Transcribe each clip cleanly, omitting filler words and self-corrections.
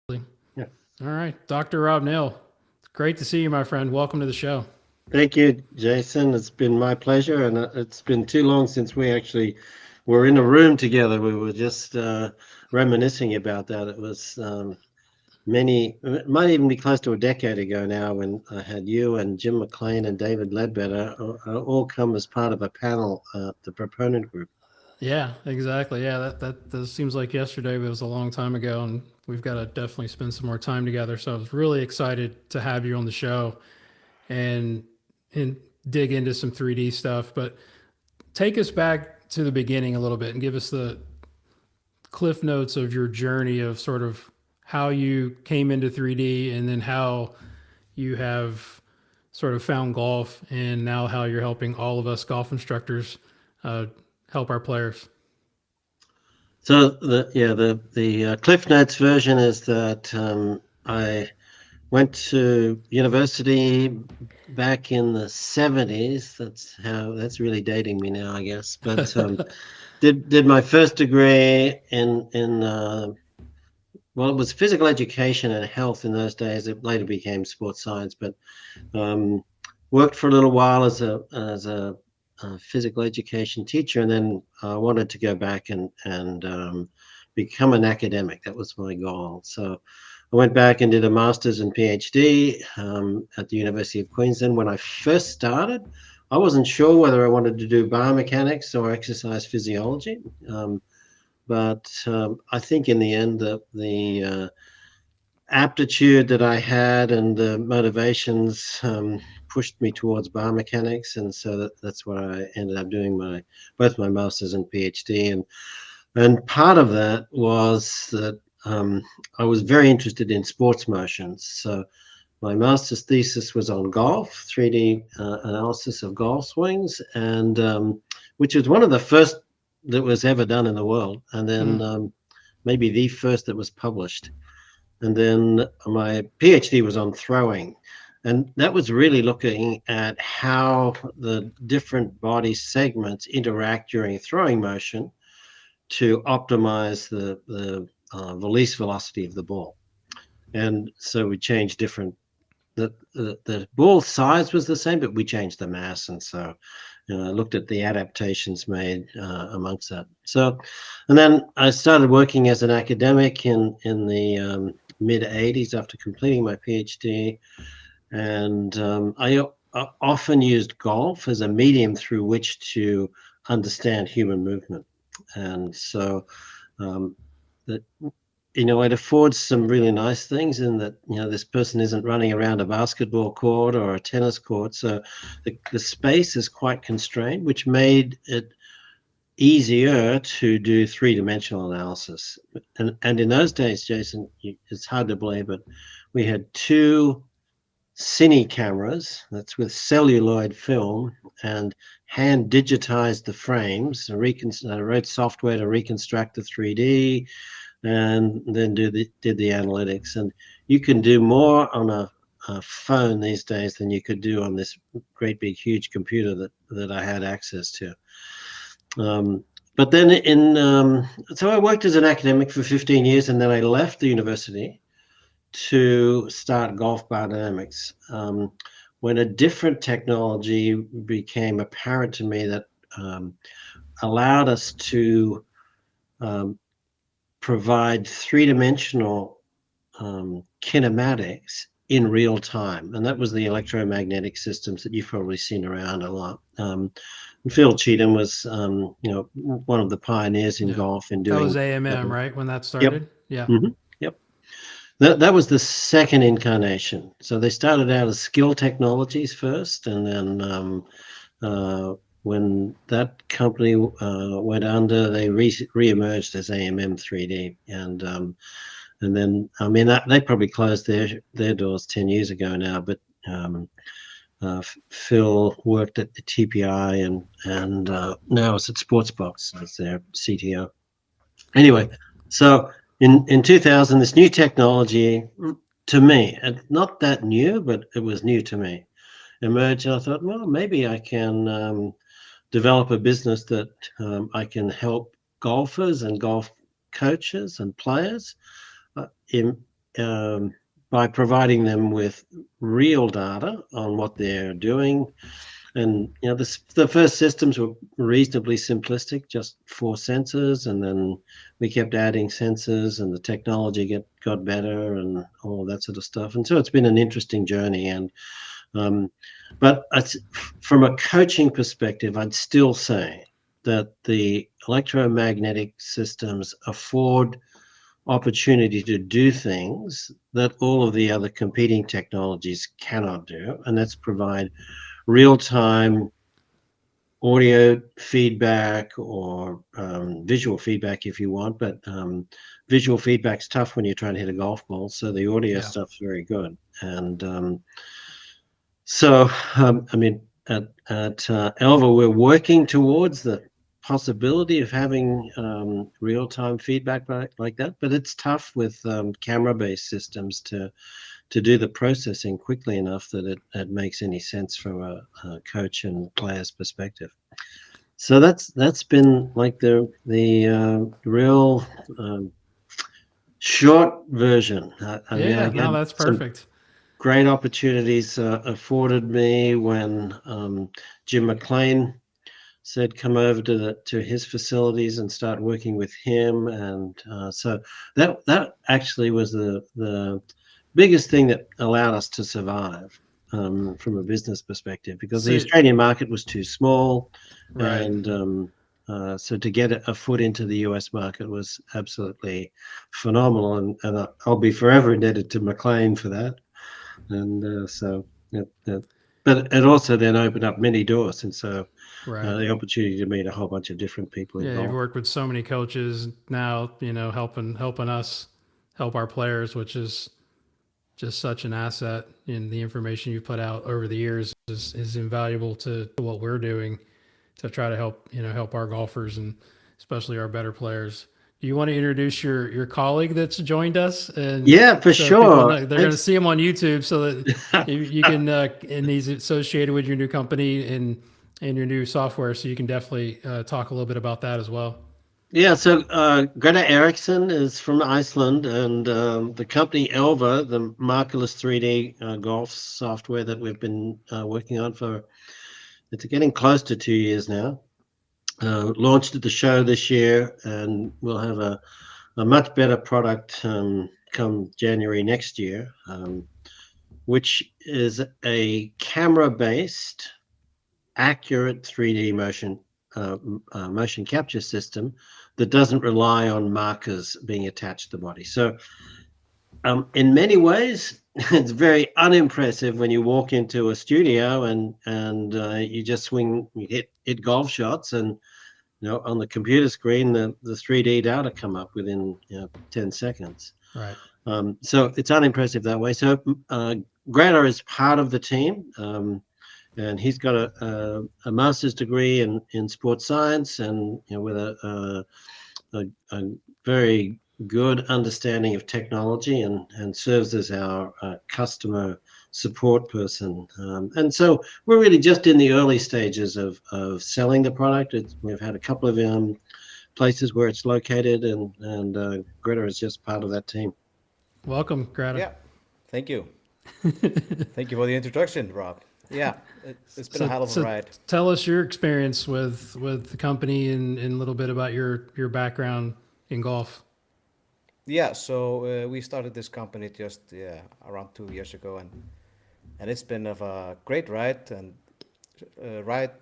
Yeah. All right, Dr. Rob Neal. Great to see you, my friend. Welcome to the show. Thank you, Jason. It's been my pleasure, and it's been too long since we actually were in a room together. We were just reminiscing about that. It was it might even be close to a decade ago now when I had you and Jim McLean and David Ledbetter all come as part of a panel, the proponent group. Yeah, exactly. Yeah, that seems like yesterday, but it was a long time ago, and we've got to definitely spend some more time together. So I was really excited to have you on the show and and dig into some 3D stuff. But take us back to the beginning a little bit and give us the cliff notes of your journey of sort of how you came into 3D and then how you have sort of found golf and now how you're helping all of us golf instructors uh, help our players. So the Cliff Notes version is that I went to university back in the 70s. That's really dating me now, I guess. But did my first degree in well, it was physical education and health in those days. It later became sports science, but um, worked for a little while as a physical education teacher, and then wanted to go back and become an academic. That was my goal. So I went back and did a master's and PhD at the University of Queensland. When I first started, I wasn't sure whether I wanted to do biomechanics or exercise physiology. But I think in the end, the aptitude that I had and the motivations pushed me towards biomechanics, and so that's what I ended up doing both my masters and PhD, and part of that was that I was very interested in sports motions. So my master's thesis was on golf, 3D analysis of golf swings, and which was one of the first that was ever done in the world, and then Mm. maybe the first that was published. And then my PhD was on throwing. And that was really looking at how the different body segments interact during throwing motion to optimize the release velocity of the ball. And so we changed different. The ball size was the same, but we changed the mass, and so looked at the adaptations made amongst that. So, and then I started working as an academic in the mid '80s after completing my PhD, and I often used golf as a medium through which to understand human movement, and so. Um, that it affords some really nice things in that this person isn't running around a basketball court or a tennis court, so the space is quite constrained, which made it easier to do three-dimensional analysis. And in those days, Jason, it's hard to believe, but we had two cine cameras that's with celluloid film and hand digitized the frames, wrote software to reconstruct the 3D, and then did the analytics. And you can do more on a phone these days than you could do on this great big huge computer that I had access to. But then so I worked as an academic for 15 years, and then I left the university to start Golf Biodynamics. When a different technology became apparent to me that allowed us to um, provide three-dimensional kinematics in real time, and that was the electromagnetic systems that you've probably seen around a lot. Phil Cheatham was, one of the pioneers in Yeah. golf in That was doing. AMM, right? When that Yep. started? Yeah. hmm Yep. That was the second incarnation. So they started out as skill technologies first, and then uh, when that company went under, they re-emerged as AMM 3D, and then I mean they probably closed their doors 10 years ago now, but um, Phil worked at the TPI and now it's at Sportsbox as their CTO. Anyway, so in 2000, this new technology to me, and not that new, but it was new to me, emerged. And I thought, well, maybe I can develop a business that I can help golfers and golf coaches and players by providing them with real data on what they're doing. And the first systems were reasonably simplistic, just four sensors, and then we kept adding sensors, and the technology got better, and all of that sort of stuff. And so it's been an interesting journey. And um, but from a coaching perspective, I'd still say that the electromagnetic systems afford opportunity to do things that all of the other competing technologies cannot do, and that's provide real time audio feedback or visual feedback if you want, but visual feedback's tough when you're trying to hit a golf ball. So the audio Yeah. stuff's very good. And so, I mean, at Elva, we're working towards the possibility of having real-time feedback like that, but it's tough with camera-based systems to do the processing quickly enough that it makes any sense from a coach and player's perspective. So that's been like the real short version. I mean, I Yeah, no, had that's some perfect. great opportunities afforded me when Jim McLean said come over to his facilities and start working with him, and so that actually was the biggest thing that allowed us to survive from a business perspective, because the So, Australian market was too small, right. and so to get a foot into the US market was absolutely phenomenal, and I'll be forever indebted to McLean for that. And so, but it also then opened up many doors, and so Right. the opportunity to meet a whole bunch of different people Yeah, you've involved. worked with so many coaches now, helping us help our players, which is just such an asset. And the information you've put out over the years is invaluable to what we're doing to try to help, help our golfers and especially our better players. Do you want to introduce your colleague that's joined us, and Yeah, for so people sure. know they're going to Thanks. see him on YouTube, so that you can and he's associated with your new company and your new software, so you can definitely talk a little bit about that as well. Yeah, so Greta Eriksson is from Iceland, and the company Elva, the markerless 3D golf software that we've been working on for, it's getting close to 2 years now. Launched at the show this year, and we'll have a much better product come January next year, which is a camera-based, accurate 3D motion capture system that doesn't rely on markers being attached to the body. So, in many ways, it's very unimpressive when you walk into a studio and you just you hit golf shots, and on the computer screen the 3D data come up within 10 seconds. Right. So it's unimpressive that way. So Greta is part of the team. And he's got a master's degree in sports science, and with a very good understanding of technology, and serves as our customer support person. And so we're really just in the early stages of selling the product. We've had a couple of places where it's located, and Greta is just part of that team. Welcome, Greta. Yeah, thank you. Thank you for the introduction, Rob. Yeah, it's been a hell of a So ride. tell us your experience with the company and a little bit about your background in golf. Yeah, so we started this company just around 2 years ago, and it's been of a great ride. And right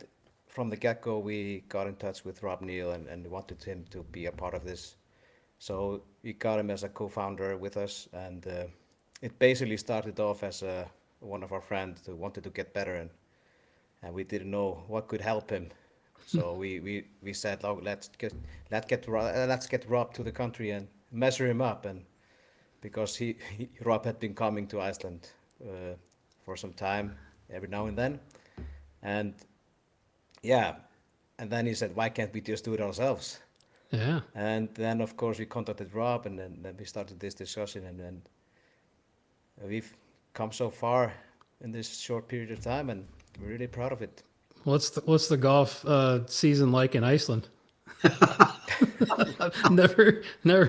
from the get go, we got in touch with Rob Neal and wanted him to be a part of this. So we got him as a co-founder with us, and it basically started off as one of our friends who wanted to get better, and we didn't know what could help him. So we said, oh, let's get Rob to the country and measure him up, and because Rob had been coming to Iceland for some time every now and then, and yeah, and then he said, why can't we just do it ourselves? Yeah. And then of course we contacted Rob, and then we started this discussion, and then we've come so far in this short period of time, and we're really proud of it. What's the golf season like in Iceland? I've never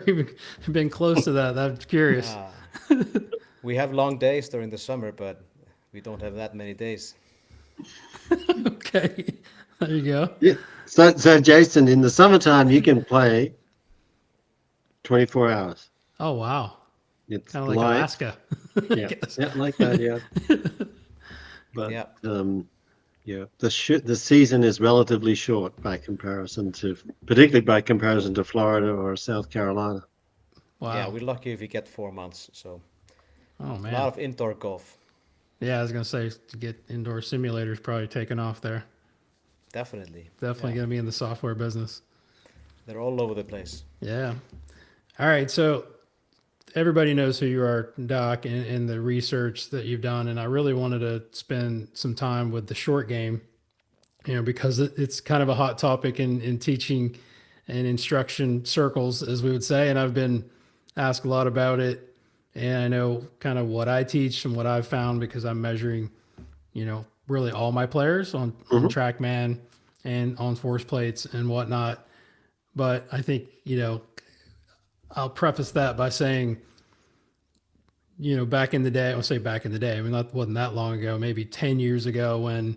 even been close to that. I'm curious. Uh, we have long days during the summer, but we don't have that many days. Okay, there you go. Yeah. So Jason, in the summertime, you can play 24 hours. Oh wow, It's kind of like light. Alaska, I Yeah. guess. Yeah, like that. Yeah. But Yeah, yeah, the season is relatively short by comparison to, particularly by comparison to Florida or South Carolina. yeah, Wow. we're lucky if we get 4 months. So Oh a lot man. of indoor golf, Yeah, I was gonna say to get indoor simulators probably taking off there. definitely. Definitely Yeah, gonna be in the software business. they're all over the place. Yeah. All right. So everybody knows who you are, Doc, and the research that you've done. And I really wanted to spend some time with the short game, because it's kind of a hot topic in teaching and instruction circles, as we would say. And I've been asked a lot about it. And I know kind of what I teach and what I've found because I'm measuring, really all my players on Hmm. TrackMan and on force plates and whatnot. But I think, I'll preface that by saying, back in the day, I'll say back in the day, I mean, that wasn't that long ago, maybe 10 years ago when,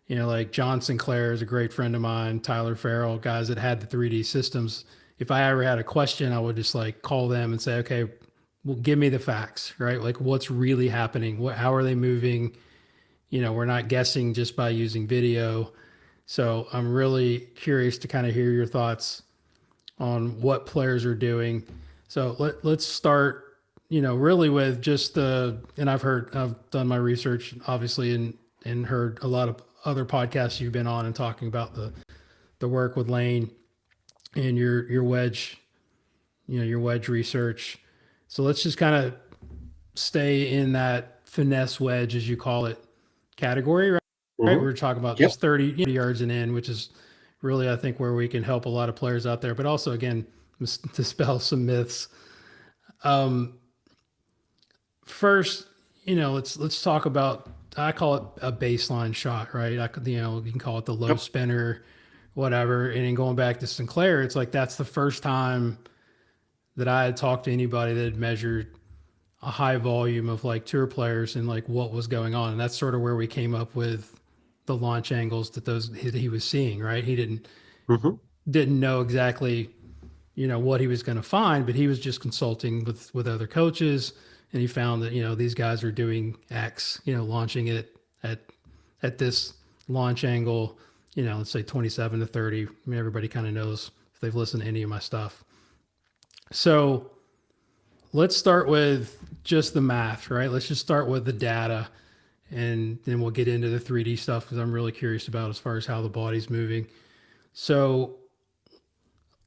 like John Sinclair is a great friend of mine, Tyler Farrell, guys that had the 3D systems. If I ever had a question, I would just like call them and say, okay, well, give me the facts, right? Like what's really happening? How are they moving? We're not guessing just by using video. So I'm really curious to kind of hear your thoughts on what players are doing. So let's start, really with just and I've done my research obviously and heard a lot of other podcasts you've been on and talking about the work with Lane and your wedge, your wedge research. So let's just kind of stay in that finesse wedge, as you call it, category, right? Right. Hmm. We were talking about Yep. just 30 yards and in, which is really, I think, where we can help a lot of players out there, but also, again, dispel some myths. Um, First, let's talk about, I call it a baseline shot, right? You can call it the low Yep. spinner, whatever. And then going back to Sinclair, it's like that's the first time that I had talked to anybody that had measured a high volume of like tour players and like what was going on. And that's sort of where we came up with the launch angles that he was seeing, right? He Hmm. didn't know exactly, what he was going to find, but he was just consulting with other coaches and he found that, these guys are doing X, launching it at this launch angle, let's say 27 to 30. I mean, everybody kind of knows if they've listened to any of my stuff. So let's start with just the math, right? Let's just start with the data and then we'll get into the 3D stuff because I'm really curious about as far as how the body's moving. So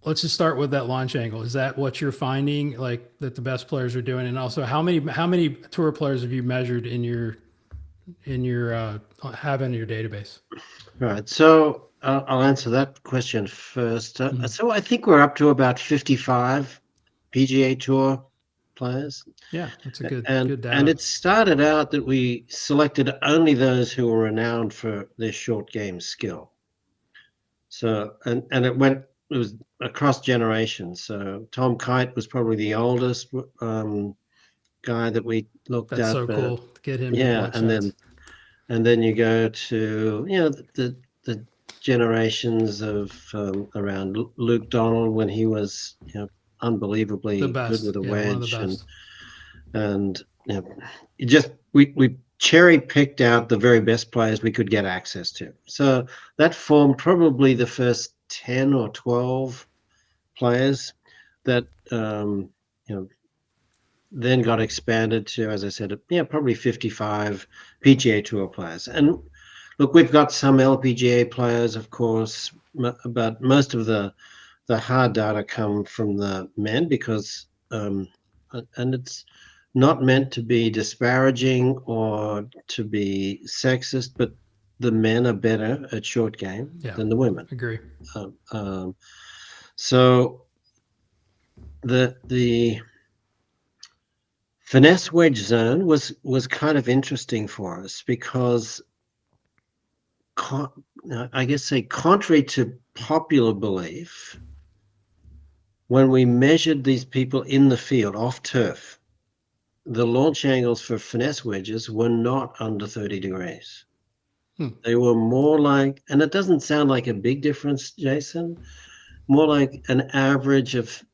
let's just start with that launch angle. Is that what you're finding, like that the best players are doing? And also, how many tour players have you measured in your have in your database? Right. So I'll answer that question first. Mhm. So I think we're up to about 55 PGA Tour players. Yeah, that's a good And good and data. it started out that we selected only those who were renowned for their short game skill. So and it was across generations. So Tom Kite was probably the oldest guy that we looked That's at, so but cool to get him in yeah, launch shots. and then you go to the generations of around Luke Donald when he was The unbelievably good best, with a yeah, one of the wedge best. and it just we cherry picked out the very best players we could get access to. So that formed probably the first 10 or 12 players that you know then got expanded to, as I said, probably 55 PGA Tour players. And look, we've got some LPGA players, of course, but most of the hard data come from the men because, and it's not meant to be disparaging or to be sexist, but the men are better at short game Yeah, than the women. agree. Um, um, so the finesse wedge zone was kind of interesting for us because I guess say contrary to popular belief, when we measured these people in the field off turf, the launch angles for finesse wedges were not under 30 degrees. They were more like, and it doesn't sound like a big difference, Jason, more like an average of,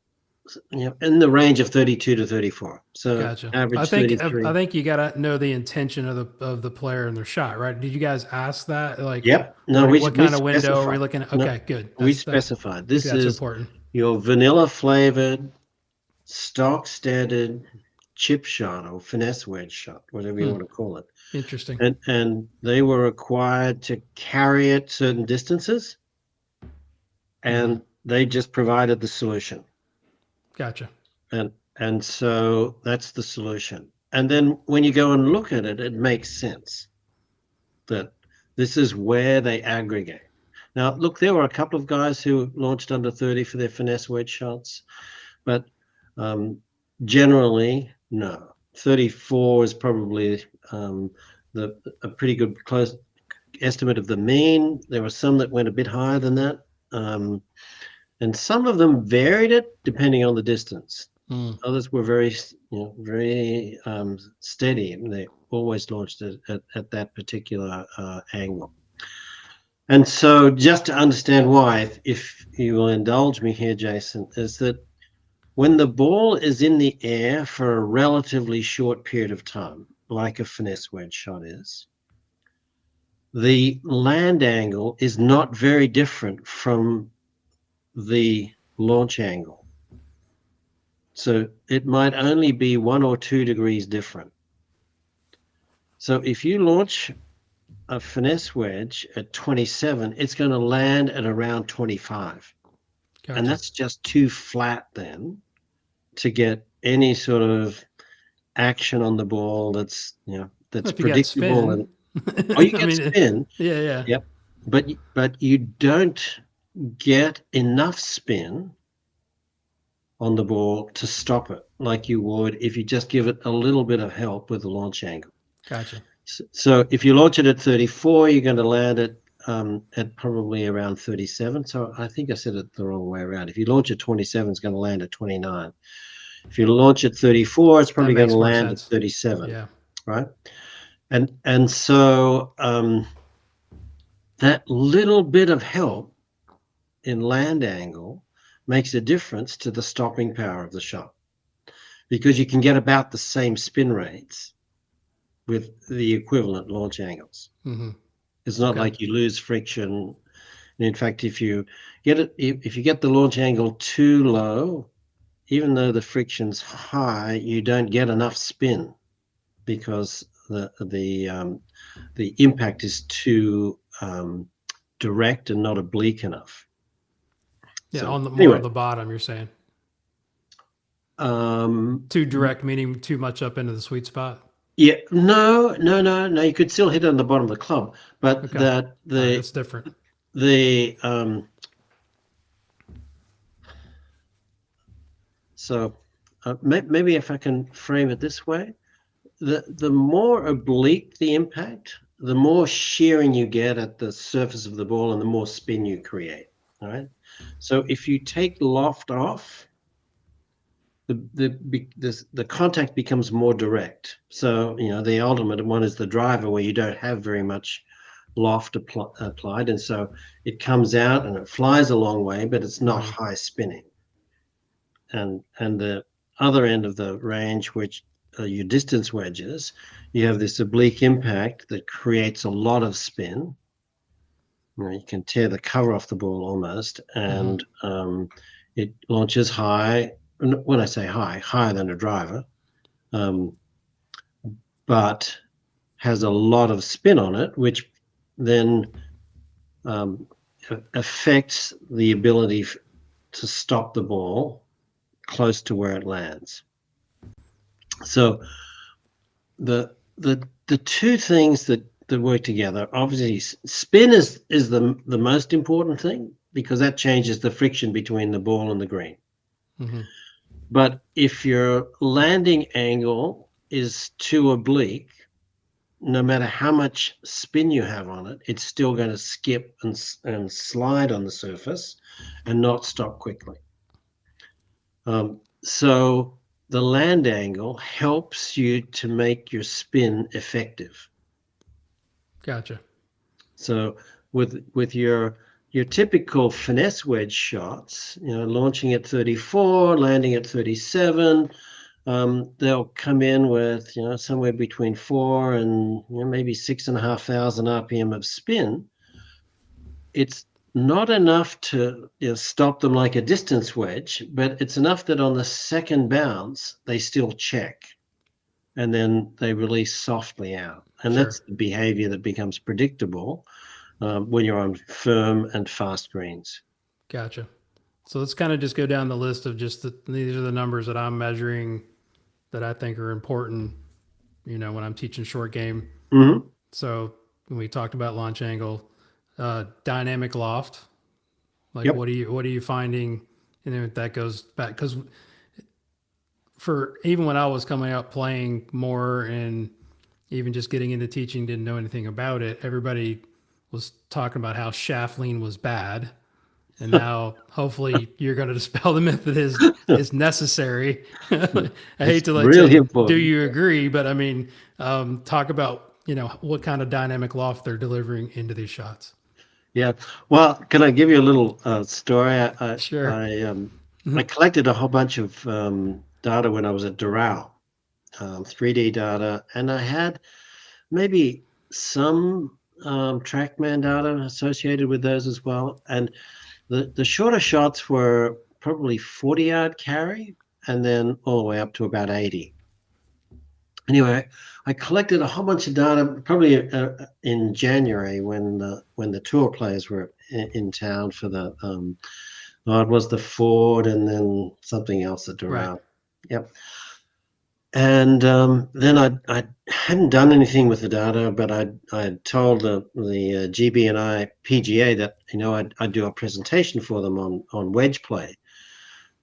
in the range of 32 to 34. So Gotcha. average 33. I think you gotta know the intention of the player and their shot, right? Did you guys ask that? Like, Yep. No, what we kind of window are we specified. looking at? No, Okay, good. we That's specified. I think This that's is important. your vanilla flavored, stock standard chip shot or finesse wedge shot, whatever you want to call it. Interesting. And they were required to carry it certain distances, and they just provided the solution. Gotcha. And so that's the solution. And then when you go and look at it, it makes sense that this is where they aggregate. Now, look, there were a couple of guys who launched under 30 for their finesse wedge shots, but generally, no. 34 is probably a pretty good close estimate of the mean. There were some that went a bit higher than that. And some of them varied it depending on the distance. Others were very, very steady, and they always launched it at that particular angle. And so, just to understand why, if you will indulge me here, Jason, is that when the ball is in the air for a relatively short period of time, like a finesse wedge shot is, the land angle is not very different from the launch angle. So it might only be 1 or 2 degrees different. So if you launch a finesse wedge at 27, it's going to land at around 25. Gotcha. And that's just too flat then to get any sort of action on the ball that's If you got predictable. spin, And you I get mean, spin. yeah. Yep. But you don't get enough spin on the ball to stop it like you would if you just give it a little bit of help with the launch angle. Gotcha. So if you launch it at 34, you're going to land it at probably around 37. So I think I said it the wrong way around. If you launch at 27, it's going to land at 29. If you launch at 34, it's probably going to land at 37. Yeah. Right. And so that little bit of help in land angle makes a difference to the stopping power of the shot, because you can get about the same spin rates with the equivalent launch angles. It's not like you lose friction. And in fact, if you get the launch angle too low, even though the friction's high, you don't get enough spin because the impact is too direct and not oblique enough. Yeah, So, on the anyway, the bottom, you're saying. Um, Too direct, meaning too much up into the sweet spot. Yeah, no. You could still hit it on the bottom of the club, but Okay. All right, that's different. The so maybe if I can frame it this way, the more oblique the impact, the more shearing you get at the surface of the ball, and the more spin you create. All right. So if you take loft off, the contact becomes more direct. So the ultimate one is the driver, where you don't have very much loft applied, and so it comes out and it flies a long way, but it's not high spinning. And the other end of the range, which are your distance wedges, you have this oblique impact that creates a lot of spin. You can tear the cover off the ball almost, and it launches high. When I say high, higher than a driver, but has a lot of spin on it, which then affects the ability to stop the ball close to where it lands. So the two things that work together, obviously, spin is the most important thing, because that changes the friction between the ball and the green. But if your landing angle is too oblique, no matter how much spin you have on it, it's still going to skip and slide on the surface and not stop quickly. So the land angle helps you to make your spin effective. Gotcha. So with your typical finesse wedge shots, launching at 34, landing at 37, they'll come in with somewhere between 4 and maybe 6,500 RPM of spin. It's not enough to stop them like a distance wedge, but it's enough that on the second bounce they still check and then they release softly out. And Sure. that's the behavior that becomes predictable when you're on firm and fast greens. Gotcha. So let's kind of just go down the list of these are the numbers that I'm measuring that I think are important, when I'm teaching short game. Mm-hmm. So when we talked about launch angle, dynamic loft, like Yep. what are you finding? And then that goes back because for even when I was coming up playing more and even just getting into teaching, didn't know anything about it. Everybody was talking about how shaft lean was bad, and now hopefully you're going to dispel the myth that is necessary. I hate It's to like really say, do important. you agree? But I mean, talk about what kind of dynamic loft they're delivering into these shots. Yeah. Well, can I give you a little story? Sure. I collected a whole bunch of data when I was at Doral, 3D data, and I had maybe some TrackMan data associated with those as well. And the shorter shots were probably 40-yard carry, and then all the way up to about 80. Anyway, I collected a whole bunch of data probably in January when the tour players were in town for the it was the Ford and then something else at Right. Doral. Yep. And then I hadn't done anything with the data, but I told the GB and I PGA that I'd do a presentation for them on wedge play,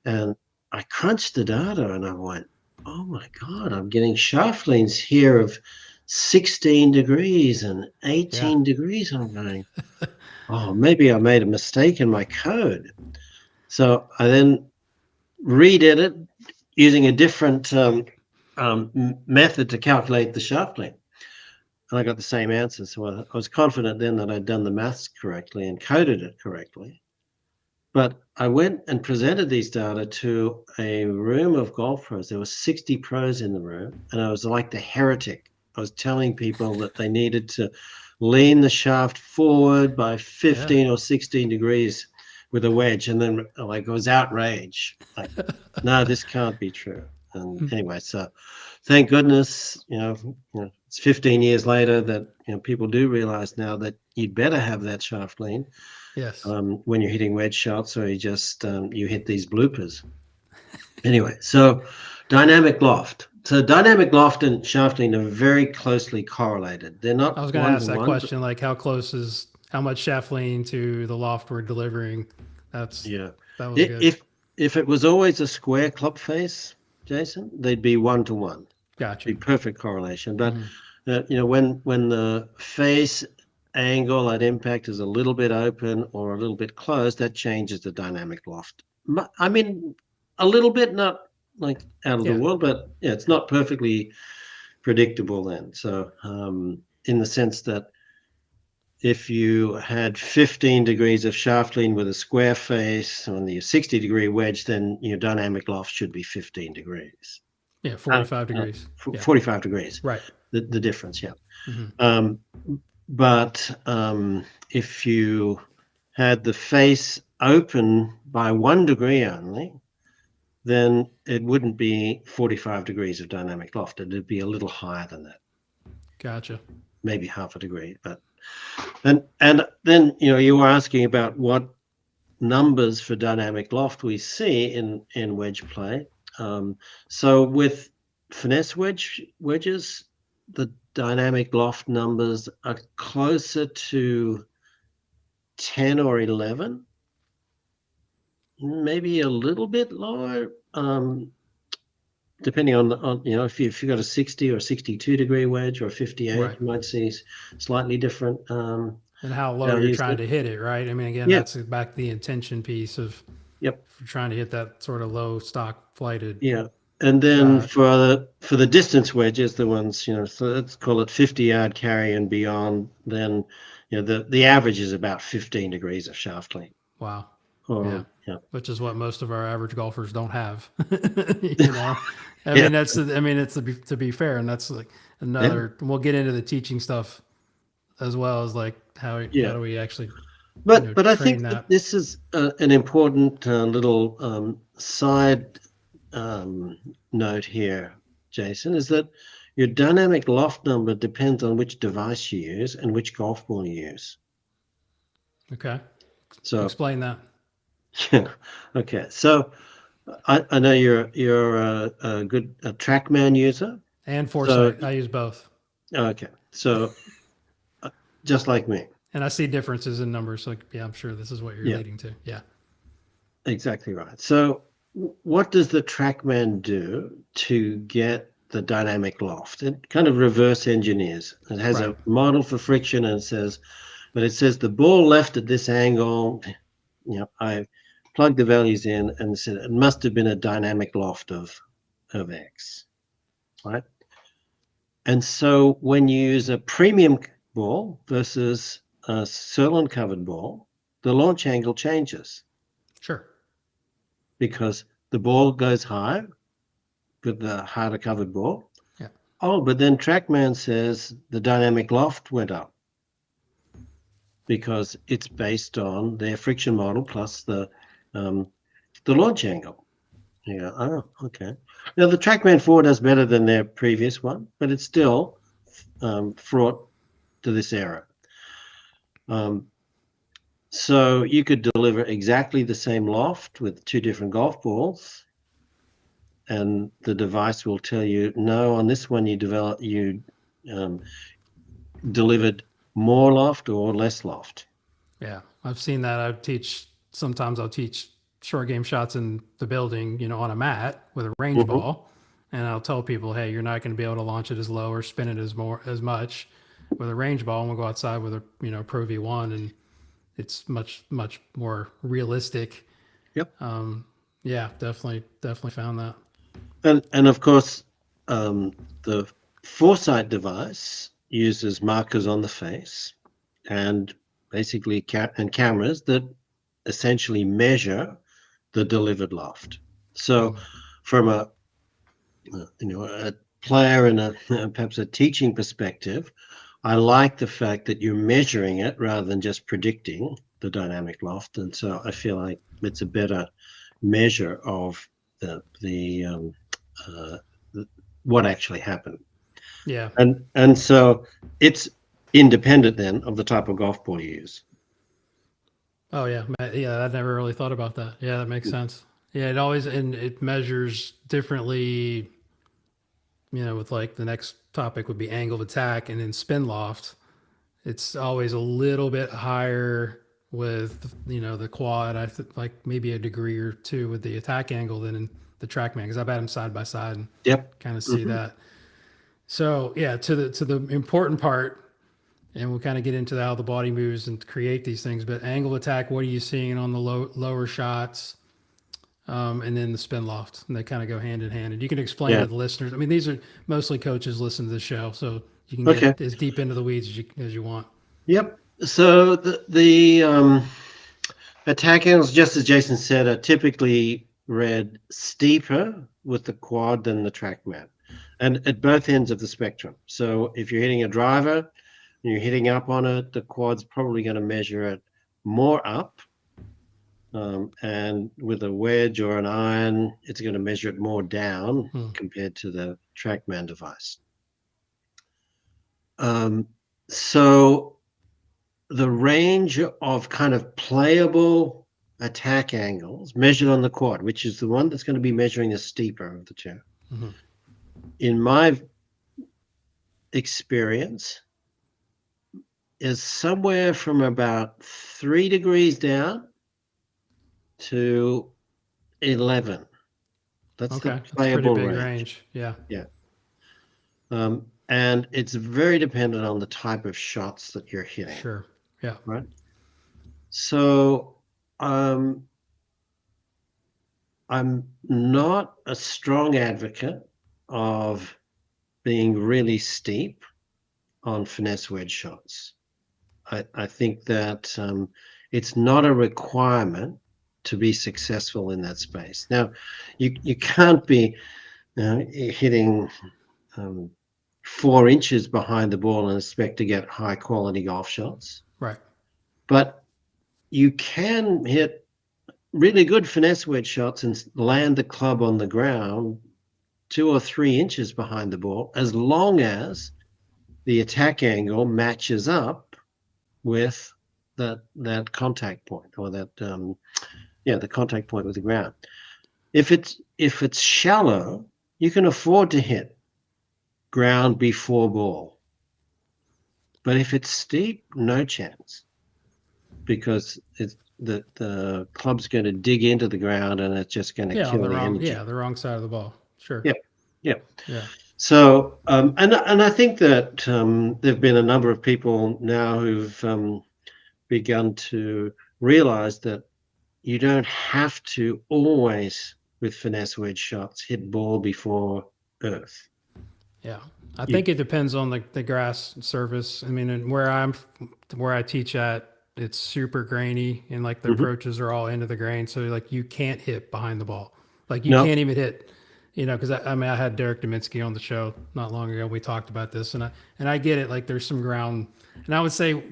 and I crunched the data and I went, oh my God, I'm getting shaft leans here of 16 degrees and Yeah. 18 degrees. I'm going, oh, maybe I made a mistake in my code. So I then redid it using a different method to calculate the shaft length. And I got the same answer. So I was confident then that I'd done the maths correctly and coded it correctly. But I went and presented these data to a room of golf pros. There were 60 pros in the room, and I was like the heretic. I was telling people that they needed to lean the shaft forward by Yeah. 15 or 16 degrees with a wedge. And then like it was outrage. Like, no, this can't be true. And anyway, so thank goodness, it's 15 years later that people do realize now that you'd better have that shaft lean Yes. when you're hitting wedge shots, or you hit these bloopers. Anyway, so dynamic loft. So dynamic loft and shaft lean are very closely correlated. They're I not was going to one to ask that one, but question, like how much shaft lean to the loft we're delivering. That's yeah. that was good. If it was always a square club face, Jason, they'd be 1 to 1. Gotcha. Be perfect correlation. But Hmm. when the face angle at impact is a little bit open or a little bit closed, that changes the dynamic loft. I mean, a little bit, not like out of the Yeah. world, but yeah, it's not perfectly predictable then. So in the sense that if you had 15 degrees of shaft lean with a square face on the 60-degree wedge, then your dynamic loft should be 15 degrees. Yeah. Uh, 45 degrees. Yeah. 45 degrees, Right. the difference, yeah. Hmm. Um, but if you had the face open by 1 degree only, then it wouldn't be 45 degrees of dynamic loft. It'd be a little higher than that, Gotcha. maybe half a degree. But and then you were asking about what numbers for dynamic loft we see in wedge play. So with finesse wedges, the dynamic loft numbers are closer to 10 or 11, maybe a little bit lower, depending on if you've got a 60 or 62-degree wedge or a 58, Right. you might see slightly different And how low you're values trying there. to hit it, right? I mean, again, Yeah, that's back to the intention piece of Yep. if you're trying to hit that sort of low stock flighted Yeah. And then shot. for the distance wedges, the ones, so let's call it 50-yard carry and beyond, then the average is about 15 degrees of shaft length. Wow. Yeah. Or yeah. Which is what most of our average golfers don't have. you know, I Yeah. mean, it's to be fair, and that's like Yeah. another, we'll get into the teaching stuff as well as like how Yeah. do we actually, But I train think that that. this is an important little side note here, Jason, is that your dynamic loft number depends on which device you use and which golf ball you use. Okay. So, Explain that. okay. So I know you're a good TrackMan user. And So, foresight. I use both. okay. So just like me. And I see differences in numbers. Like, yeah, I'm sure this is what you're Yeah, leading to. Yeah. exactly right. So what does the TrackMan do to get the dynamic loft? It kind of reverse engineers. It has Right. a model for friction and it says the ball left at this angle. I plugged the values in and said it must have been a dynamic loft of X, right? And so when you use a premium ball versus a sirloin covered ball, the launch angle changes Sure. because the ball goes high with the harder covered ball. Yeah. Oh, but then TrackMan says the dynamic loft went up because it's based on their friction model plus the launch angle. You go, oh, okay. Now the TrackMan 4 does better than their previous one, but it's still fraught to this error. So you could deliver exactly the same loft with two different golf balls, and the device will tell you, no, on this one you um, delivered more loft or less loft. Yeah. I've seen that. Sometimes I'll teach short game shots in the building, on a mat with a range Mm-hmm. ball. And I'll tell people, hey, you're not going to be able to launch it as low or spin it as much with a range ball. And we'll go outside with a, Pro V1, and it's much, much more realistic. Yep. Yeah, definitely found that. And of course, the Foresight device uses markers on the face and basically cameras that essentially measure the delivered loft. So, from a player and perhaps a teaching perspective, I like the fact that you're measuring it rather than just predicting the dynamic loft, and so I feel like it's a better measure of the uh, what actually happened. Yeah. And so it's independent then of the type of golf ball you use. Oh yeah, yeah. I never really thought about that. Yeah, that makes sense. Yeah, it measures differently. With like the next topic would be angle of attack, and then spin loft. It's always a little bit higher with the quad. Like maybe a degree or two with the attack angle than in the TrackMan, because I've had them side by side and Yep. kind of see Hmm. that. So yeah, to the important part, and we'll kind of get into how the body moves and create these things. But angle attack, what are you seeing on the lower shots? And then the spin loft, and they kind of go hand in hand. And you can explain Yeah. to the listeners. I mean, these are mostly coaches listen to the show, so you can Okay. get as deep into the weeds as you want. Yep. So the attack angles, just as Jason said, are typically read steeper with the quad than the TrackMan, and at both ends of the spectrum. So if you're hitting a driver and you're hitting up on it, the quad's probably going to measure it more up. And with a wedge or an iron, it's going to measure it more down compared to the TrackMan device. So the range of kind of playable attack angles measured on the quad, which is the one that's going to be measuring the steeper of the two, Mm-hmm. in my experience, is somewhere from about 3 degrees down to 11. That's the Okay, that's a pretty playable big range. range. Yeah, Yeah. And it's very dependent on the type of shots that you're hitting, sure. Yeah, right? So, um, I'm not a strong advocate of being really steep on finesse wedge shots. I think that it's not a requirement to be successful in that space. Now, you can't be hitting um, 4 inches behind the ball and expect to get high quality golf shots, Right. but you can hit really good finesse wedge shots and land the club on the ground 2 or 3 inches behind the ball, as long as the attack angle matches up with that contact point, or that the contact point with the ground. If it's shallow, you can afford to hit ground before ball. But if it's steep, no chance, because the club's going to dig into the ground and it's just going to Yeah, on kill the the wrong, energy. the wrong side of the ball. Sure. Yep, yep. Yeah. So, and I think that there've been a number of people now who've begun to realize that you don't have to always, with finesse wedge shots, hit ball before earth. Yeah. I You, think it depends on the grass surface. I mean, and where I teach at, it's super grainy and like the Mhm. approaches are all into the grain. So like you can't hit behind the ball. Like you No, can't even hit, because I mean, I had Derek Dominski on the show not long ago. We talked about this and I get it. Like there's some ground, and I would say,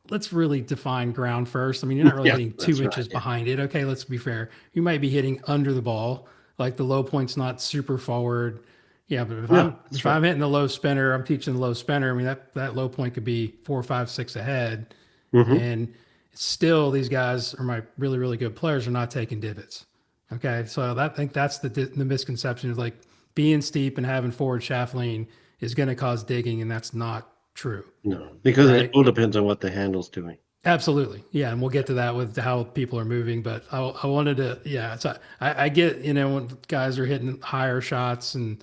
let's really define ground first. I mean, you're not really yeah, hitting that's two right. inches Yeah, behind it. Okay. Let's be fair. You might be hitting under the ball. Like the low point's not super forward. Yeah, but if no, I'm that's if right. I'm hitting the low spinner, I'm teaching the low spinner. I mean that low point could be 4, 5, 6 ahead, Hmm. and still these guys are my really really good players are not taking divots. Okay, so I think that's the misconception is like being steep and having forward shaft lean is going to cause digging, and that's not true, No, because it right? all depends on what the handle's doing. Absolutely. Yeah. And we'll get to that with how people are moving. But I wanted to, yeah. So I get, when guys are hitting higher shots and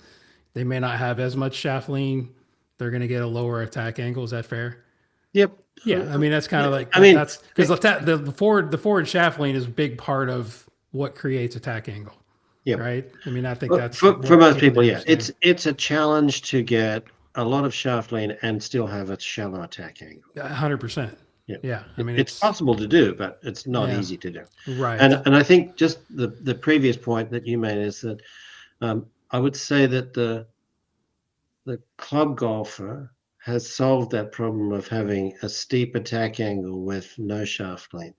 they may not have as much shaft lean, they're going to get a lower attack angle. Is that fair? Yep. Yeah. I mean, that's kind Yeah, of like I that. mean, That's because the forward shaft lean is a big part of what creates attack angle, yeah. right? I mean, I think For, that's for what most people need people, to yeah, understand. it's a challenge to get a lot of shaft lean and still have a shallow attack angle. 100%. Yeah. Yeah. I mean, It's it's, possible to do, but it's not yeah, easy to do. right. And I think just the previous point that you made is that I would say that the club golfer has solved that problem of having a steep attack angle with no shaft lean.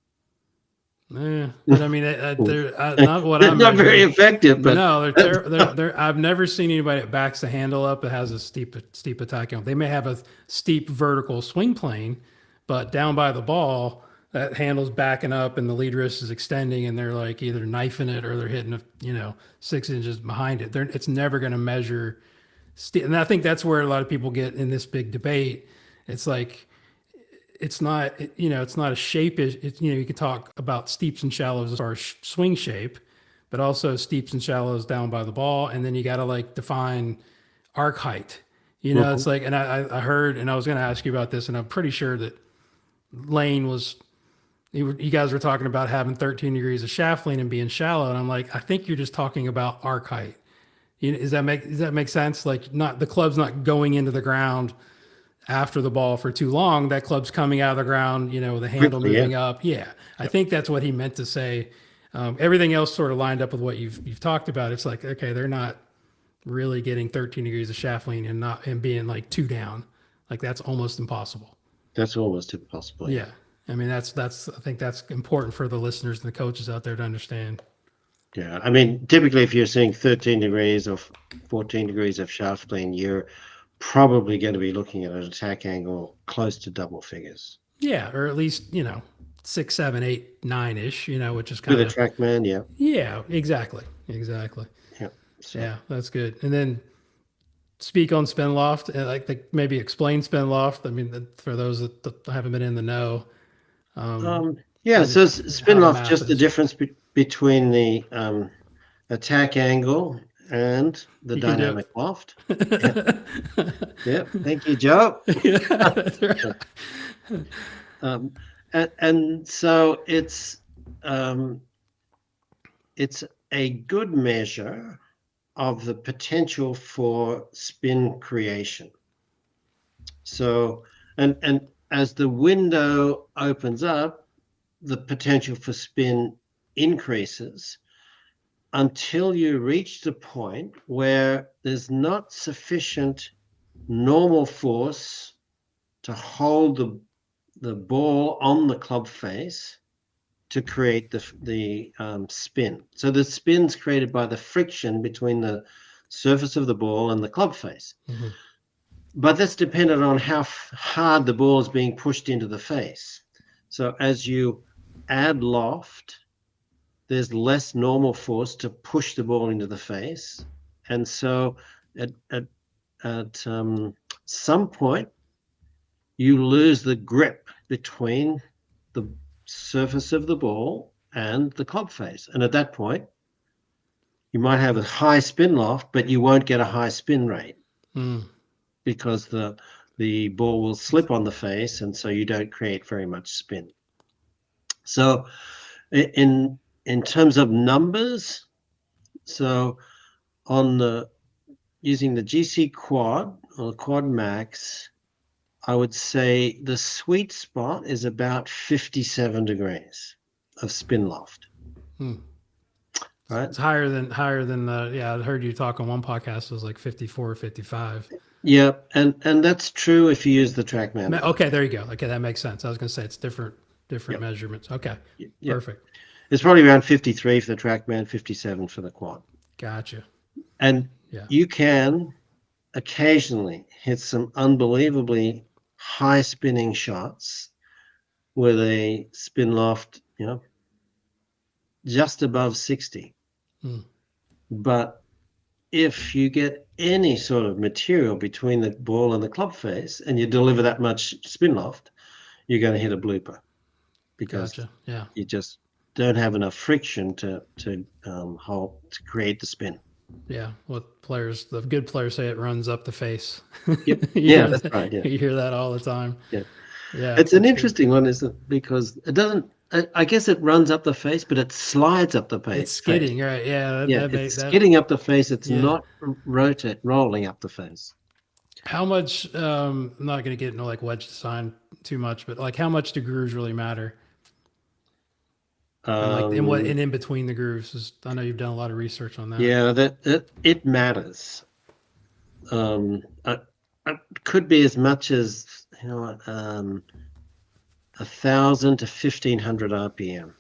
But I mean, they're not what They're I'm not very measuring. effective, but No, they're. I've never seen anybody that backs the handle up that has a steep attack angle. They may have a steep vertical swing plane, but down by the ball, that handle's backing up and the lead wrist is extending, and they're like either knifing it or they're hitting 6 inches behind it. It's never going to measure. And I think that's where a lot of people get in this big debate. It's like it's not a shape. You can talk about steeps and shallows as far as swing shape, but also steeps and shallows down by the ball, and then you got to like define arc height. It's Mhm. like, and I heard, and I was going to ask you about this, and I'm pretty sure that Lane was. You guys were talking about having 13 degrees of shaft lean and being shallow, and I'm like, I think you're just talking about arc height. Does that make sense? Like, not the club's not going into the ground after the ball for too long. That club's coming out of the ground, the handle Quickly, yeah. moving up. Yeah, I Yep. think that's what he meant to say. Everything else sort of lined up with what you've talked about. It's like, okay, they're not really getting 13 degrees of shaft lean and being like two down. Like that's almost impossible. That's almost impossible, yeah. Yeah, I mean that's I think that's important for the listeners and the coaches out there to understand. Yeah. I mean, typically if you're seeing 13 degrees or 14 degrees of shaft lean, you're probably going to be looking at an attack angle close to double figures. Yeah, or at least 6, 7, 8, 9 ish. Which is With kind a of TrackMan, yeah. yeah, exactly. Yeah. So Yeah, that's good. And then speak on spin loft and maybe explain spin loft. I mean, for those that haven't been in the know, yeah, and so how spin the loft, math just the is. difference between the attack angle and the You can do dynamic loft. Yeah. Yeah. Thank you, Joe. it. That's right. Um, and so it's a good measure of the potential for spin creation. So, and as the window opens up, the potential for spin increases until you reach the point where there's not sufficient normal force to hold the ball on the club face to create the spin. So the spin's created by the friction between the surface of the ball and the club face. Mm-hmm. But that's dependent on how hard the ball is being pushed into the face. So as you add loft, there's less normal force to push the ball into the face. And so at some point, you lose the grip between the surface of the ball and the club face. And at that point, you might have a high spin loft, but you won't get a high spin rate because the ball will slip on the face, and so you don't create very much spin. So in terms of numbers, so on the using the GC Quad or Quad Max, I would say the sweet spot is about 57 degrees of spin loft. Right? It's higher than the, yeah, I heard you talk on one podcast, it was like 54 or 55. Yeah, and that's true if you use the TrackMan. Okay, there you go. Okay, that makes sense. I was going to say it's different Yep. measurements. Okay, Yep. perfect. It's probably around 53 for the TrackMan, 57 for the Quad. Gotcha. And Yeah. you can occasionally hit some unbelievably high spinning shots with a spin loft, just above 60. But if you get any sort of material between the ball and the club face and you deliver that much spin loft, you're going to hit a blooper because Gotcha. Yeah. you just don't have enough friction to create the spin. Yeah. What the good players say, it runs up the face. Yep. Yeah, that's right. Yeah. You hear that all the time. Yeah. Yeah. It's an interesting one, isn't it? Because it doesn't, I guess it runs up the face, but it slides up the face. It's skidding, right? Yeah. It's skidding up the face. It's Yeah. not rolling up the face. How much, I'm not going to get into like wedge design too much, but like how much do grooves really matter? And like in between the grooves I know you've done a lot of research on that. Yeah, it matters. It could be as much as 1,000 to 1,500 RPM.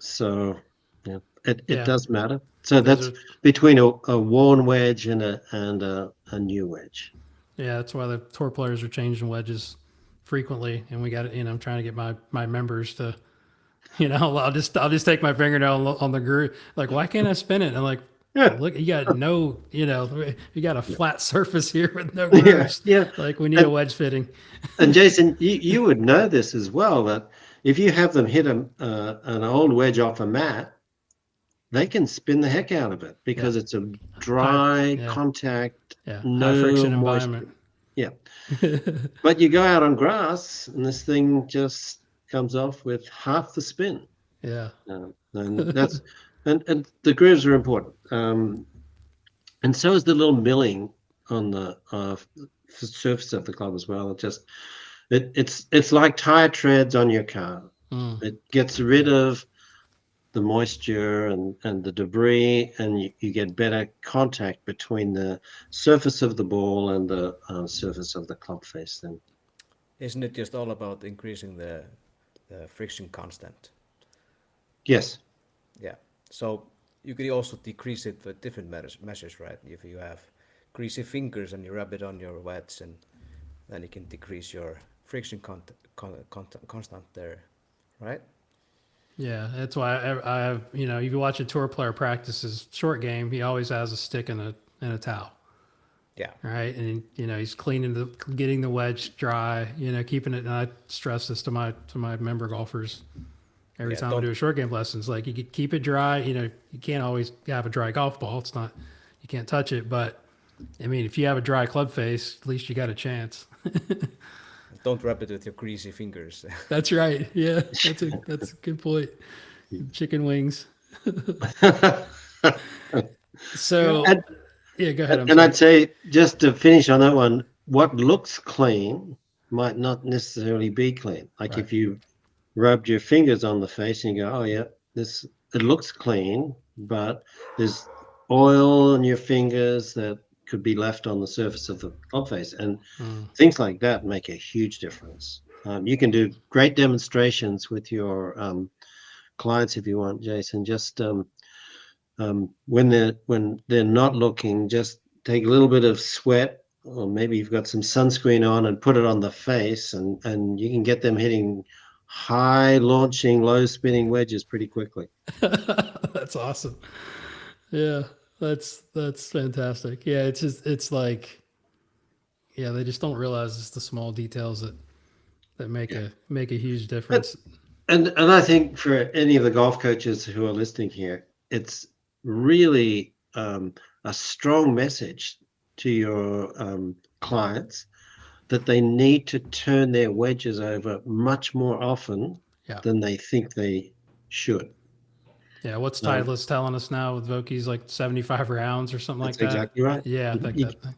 So yeah, it does matter. So that's between a worn wedge and a new wedge. Yeah, that's why the tour players are changing wedges frequently, and we got I'm trying to get my members to, I'll just take my fingernail on the groove. Like, why can't I spin it? And I'm like, look, you got you got a flat surface here with no grooves. Yeah. Like we need a wedge fitting. And Jason, you would know this as well, that if you have them hit an old wedge off a mat, they can spin the heck out of it because it's a dry contact, no high friction moisture. environment. Yeah. But you go out on grass and this thing just comes off with half the spin. Yeah. And that's and the grooves are important. And so is the little milling on the surface of the club as well. It's like tire treads on your car. It gets rid of the moisture and the debris, and you get better contact between the surface of the ball and the surface of the club face then. Isn't it just all about increasing the friction constant? Yes. Yeah. So you could also decrease it with different measures, right? If you have greasy fingers and you rub it on your wedge, and then you can decrease your friction constant there, right? Yeah, that's why I have, if you watch a tour player practice his short game, he always has a stick and a towel. Yeah. Right. And he's getting the wedge dry, keeping it. And I stress this to my member golfers every time I do a short game lessons. Like, you could keep it dry. You can't always have a dry golf ball. You can't touch it. But I mean, if you have a dry club face, at least you got a chance. Don't rub it with your greasy fingers. That's right. Yeah, that's a good point. Chicken wings. So, and, yeah, go ahead. I'm and sorry. I'd say, just to finish on that one, what looks clean might not necessarily be clean. Like Right. if you rubbed your fingers on the face and you go, oh yeah, this it looks clean, but there's oil on your fingers that could be left on the surface of the club face, and Mm. things like that make a huge difference. You can do great demonstrations with your clients if you want, Jason. Just when they're not looking, just take a little bit of sweat, or maybe you've got some sunscreen on, and put it on the face, and you can get them hitting high launching, low spinning wedges pretty quickly. That's awesome. Yeah, that's fantastic. Yeah, it's just it's like yeah, they just don't realize it's the small details that Yeah. make a huge And, difference. and I think for any of the golf coaches who are listening here, it's really a strong message to your clients that they need to turn their wedges over much more often Yeah. than they think they should. Yeah, what's Um, Titleist telling us now with Voki's like 75 rounds or something like that's that? exactly right. Yeah, I think You, that thing.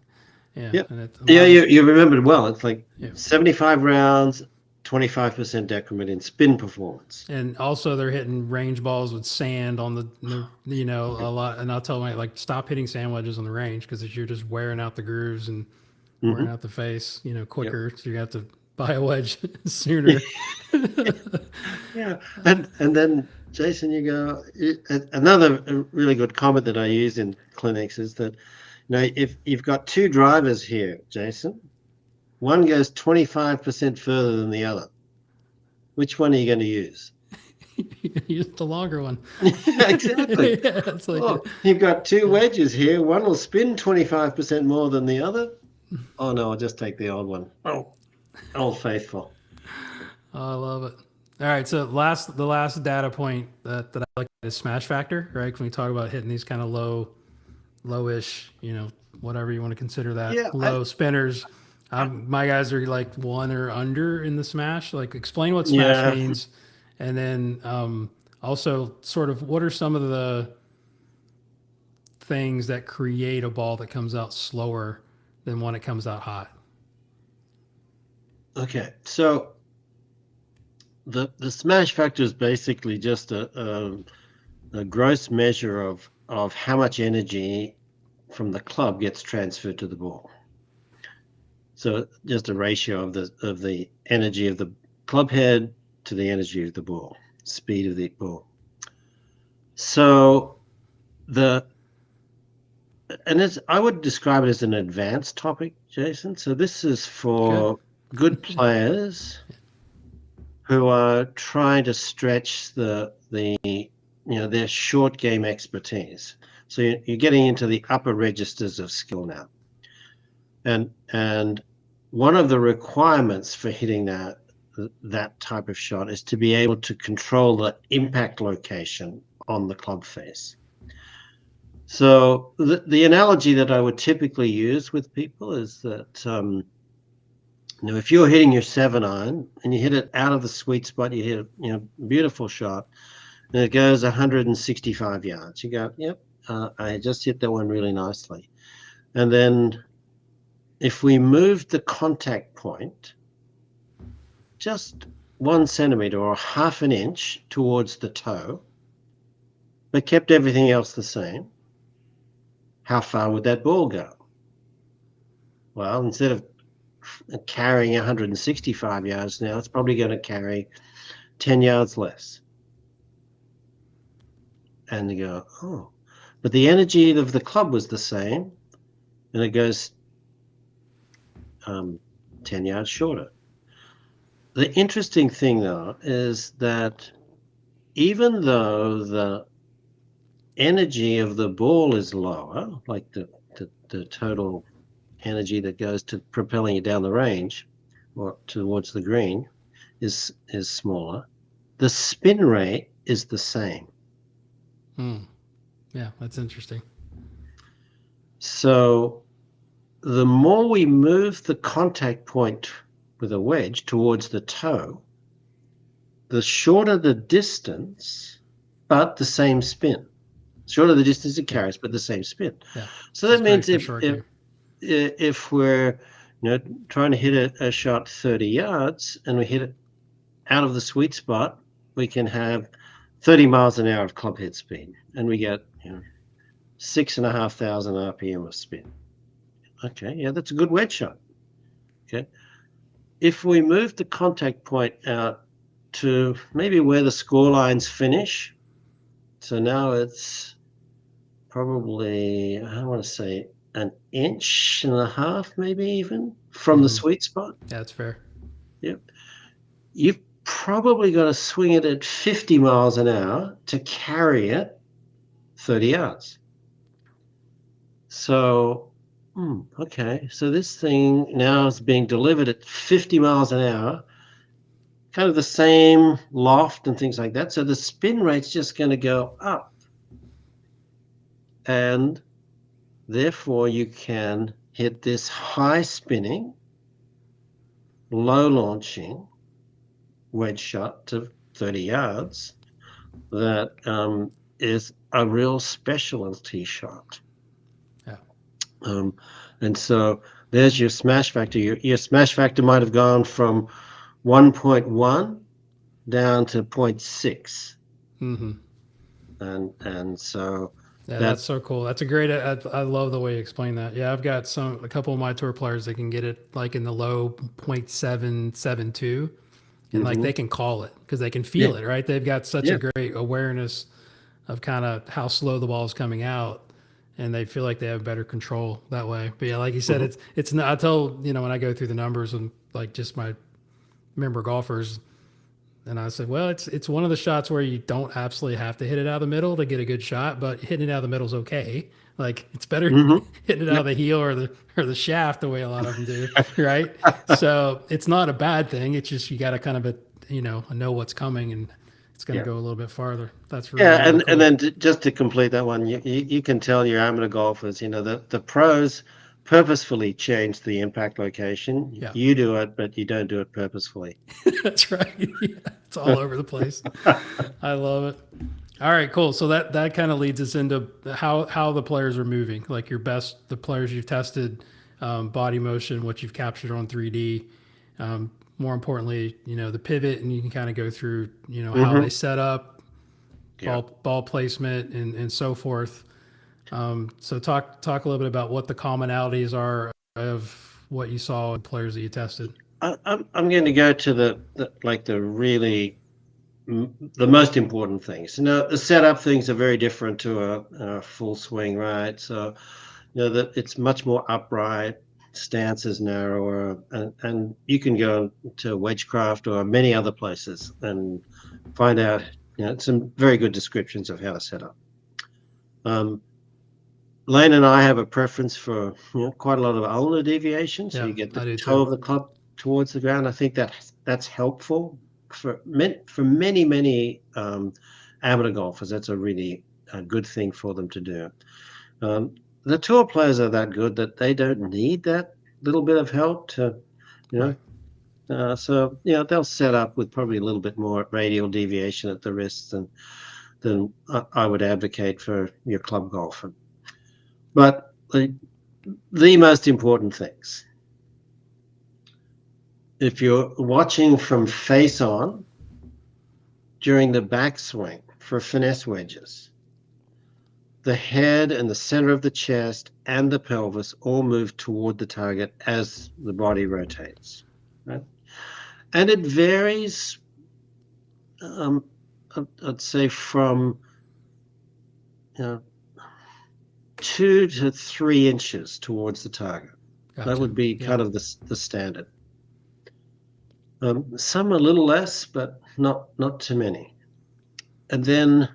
Yeah, yep. and it, a Yeah, lot of you remembered well. It's like yeah. 75 rounds, 25% decrement in spin performance. And also they're hitting range balls with sand on the you know a lot. And I'll tell them like stop hitting sand wedges on the range because you're just wearing out the grooves and wearing Hmm. out the face, you know, Yep. quicker. So you have to buy a wedge sooner. Yeah, and then Jason, you go. Another really good comment that I use in clinics is that, if you've got two drivers here, Jason, one goes 25% further than the other. Which one are you going to use? Use the longer one. Exactly. Yeah, it's like Oh, you've got two yeah. wedges here. One will spin 25% more than the other. Oh no, I'll just take the old one. Oh, old faithful. Oh, I love it. All right, so the last data point that I like is smash factor, right? When we talk about hitting these kind of lowish, you know, whatever you want to consider that, Yeah, low spinners. I My guys are like one or under in the smash. Like, explain what smash yeah. means, and then also sort of what are some of the things that create a ball that comes out slower than when it comes out hot. Okay, so the smash factor is basically just a gross measure of how much energy from the club gets transferred to the ball. So just a ratio of the energy of the club head to the energy of the ball, speed of the ball. So the and it's I would describe it as an advanced topic, Jason. So this is Good. for good players who are trying to stretch their short game expertise. So you're getting into the upper registers of skill now, and one of the requirements for hitting that type of shot is to be able to control the impact location on the club face. So the analogy that I would typically use with people is that if you're hitting your 7-iron and you hit it out of the sweet spot, you hit a beautiful shot, and it goes 165 yards. You go, yep, I just hit that one really nicely. And then if we moved the contact point just 1 centimeter or half an inch towards the toe, but kept everything else the same, how far would that ball go? Well, instead of carrying 165 yards now, it's probably going to carry 10 yards less. And you go, oh, but the energy of the club was the same, and it goes 10 yards shorter. The interesting thing, though, is that even though the energy of the ball is lower, like the total energy that goes to propelling you down the range or towards the green is smaller, the spin rate is the same. Hmm. Yeah, that's interesting. So the more we move the contact point with a wedge towards the toe, the shorter the distance but the same spin. Shorter the distance it Yeah. carries, but the same spin. Yeah. So This is that great means for short game. if we're trying to hit a shot 30 yards and we hit it out of the sweet spot, we can have 30 miles an hour of club head speed, and we get 6,500 RPM of spin. Okay, yeah, that's a good wedge shot. Okay, if we move the contact point out to maybe where the score lines finish, so now it's probably, I want to say, an inch and a half, maybe even from the Hmm. sweet spot. Yeah, that's fair. Yep. You've probably got to swing it at 50 miles an hour to carry it 30 yards. So, okay. So this thing now is being delivered at 50 miles an hour, kind of the same loft and things like that. So the spin rate's just going to go up. And therefore, you can hit this high spinning, low launching wedge shot to 30 yards that is a real specialty shot. Yeah. Um, and so there's your smash factor. Your smash factor might have gone from 1.1 down to 0.6. Hmm. And so Yeah, that that's so cool. That's a great. I love the way you explain that. Yeah, I've got a couple of my tour players that can get it like in the low 0.772, and like mhm, they can call it because they can yeah, feel it, right? They've got such a yeah, great awareness of kind of how slow the ball is coming out, and they feel like they have better control that way. But yeah, like you said, mhm, it's not. I tell when I go through the numbers and like just my member golfers, and I said, well, it's one of the shots where you don't absolutely have to hit it out of the middle to get a good shot, but hitting it out of the middle is okay. Like it's better mhm, hitting it out of yep. the heel or the shaft the way a lot of them do, right? So it's not a bad thing. It's just you got to kind of know what's coming and it's going to Yeah. go a little bit farther. That's really Yeah, really and cool. then just to complete that one, you can tell your amateur golfers, the pros purposefully change the impact location. Yeah, You do it, but you don't do it purposefully. that's right. Yeah, it's all over the place. I love it. All right, cool. So that kind of leads us into how the players are moving, like the players you've tested, body motion, what you've captured on 3D. More importantly, the pivot, and you can kind of go through, how they Hmm. set up, Yeah. ball placement, and so forth. So talk a little bit about what the commonalities are of what you saw in players that you tested. I'm going to go to the like the really the most important things. The setup things are very different to a full swing, right? So that it's much more upright, stance is narrower, and you can go to Wedgecraft or many other places and find out some very good descriptions of how to set up. Um, Lane and I have a preference for quite a lot of ulnar deviation, so Yeah, you get the I do toe too. of the club towards the ground. I think that's helpful for many amateur golfers. That's a really good thing for them to do. Um, the tour players are that good that they don't need that little bit of help to, you Right. know. So they'll set up with probably a little bit more radial deviation at the wrists than I would advocate for your club golfer. But the most important things, if you're watching from face on during the backswing for finesse wedges, the head and the center of the chest and the pelvis all move toward the target as the body rotates. Right? And it varies, um, I'd say, from you know, 2 to 3 inches towards the target. That Gotcha. would be Yep. kind of the standard. Some a little less, but not too many. And then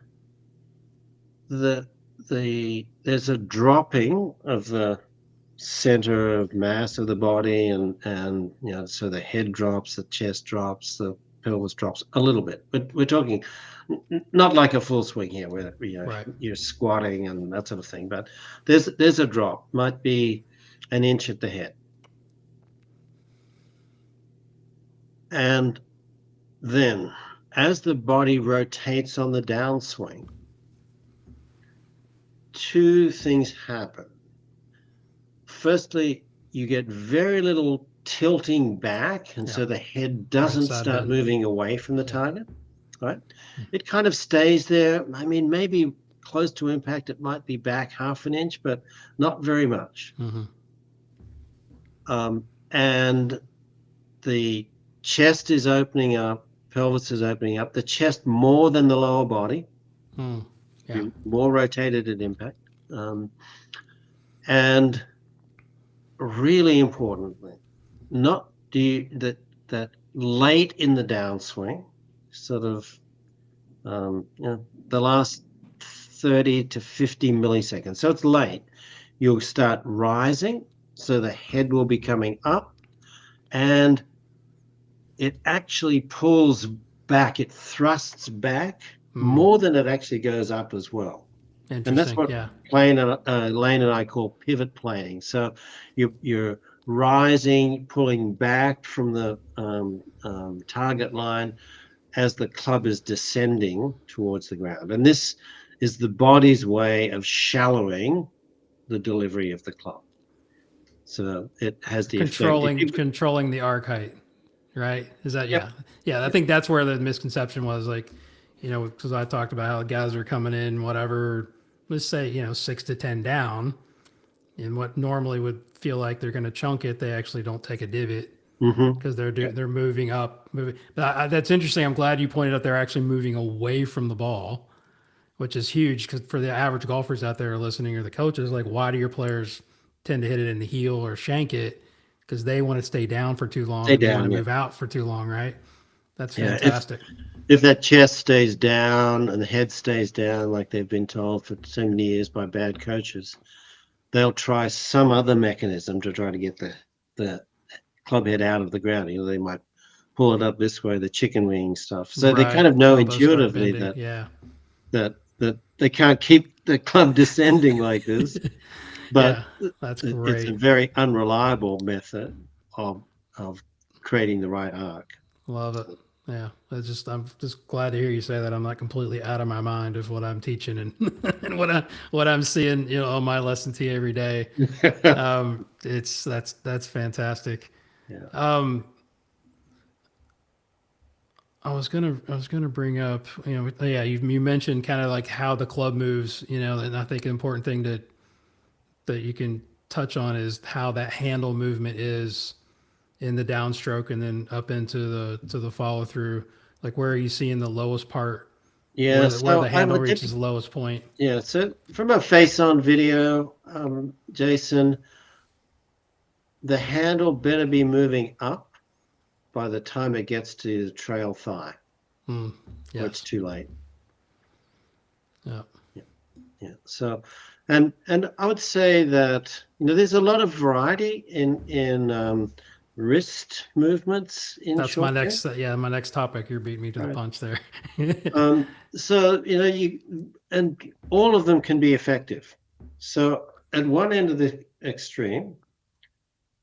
the there's a dropping of the center of mass of the body, and so the head drops, the chest drops, the pelvis drops a little bit, but we're talking not like a full swing here where Right. you're squatting and that sort of thing, but there's a drop, might be an inch at the head. And then as the body rotates on the downswing, two things happen. Firstly, you get very little tilting back, and Yeah. so the head Right doesn't side start bend. moving away from the Yeah. target, right? It kind of stays there. I mean, maybe close to impact, it might be back half an inch, but not very much. Mm-hmm. And the chest is opening up, pelvis is opening up, the chest more than the lower body, Yeah. more rotated at impact. And really importantly, not do you, that late in the downswing, sort of the last 30 to 50 milliseconds. So it's late. You'll start rising, so the head will be coming up, and it actually pulls back. It thrusts back more than it actually goes up as well. And that's Interesting. what Yeah. Lane and I call pivot planing. So you're rising, pulling back from the target line as the club is descending towards the ground. And this is the body's way of shallowing the delivery of the club. So it has the effect. Controlling the arc height, right? Is that Yep. yeah? I think that's where the misconception was, like, because I talked about how guys are coming in, whatever, let's say 6 to 10 down, and what normally would feel like they're going to chunk it, they actually don't take a divot because they're moving up. But that's interesting. I'm glad you pointed out they're actually moving away from the ball, which is huge, because for the average golfers out there listening, or the coaches, like, why do your players tend to hit it in the heel or shank it? Because they want to stay down for too long, Stay and they want down. to Yeah. move out for too long, right? That's Yeah. fantastic. If that chest stays down and the head stays down, like they've been told for so many years by bad coaches, they'll try some other mechanism to try to get the club head out of the ground. They might pull it up this way, the chicken wing stuff. So they kind Right. of know Elbows start intuitively bending. Yeah. that they can't keep the club descending like this. But Yeah. That's it's a great. very unreliable method of creating the right arc. Love it. Yeah. I'm just glad to hear you say that. I'm not completely out of my mind of what I'm teaching and, and what I'm seeing, on my lesson tee every day. That's fantastic. Yeah. I was gonna bring up, yeah, you mentioned kind of like how the club moves, and I think an important thing that you can touch on is how that handle movement is in the downstroke and then up into the follow through. Like, where are you seeing the lowest part, Yeah. where So the handle reaches the lowest point? yeah. So from a face-on video, Jason, the handle better be moving up by the time it gets to the trail thigh, or it's Yes. too late. Yeah. Yeah. Yeah. So, and I would say that there's a lot of variety in wrist movements in That's my short game. my next topic. You're beating me to the Right. punch there. So and all of them can be effective. So at one end of the extreme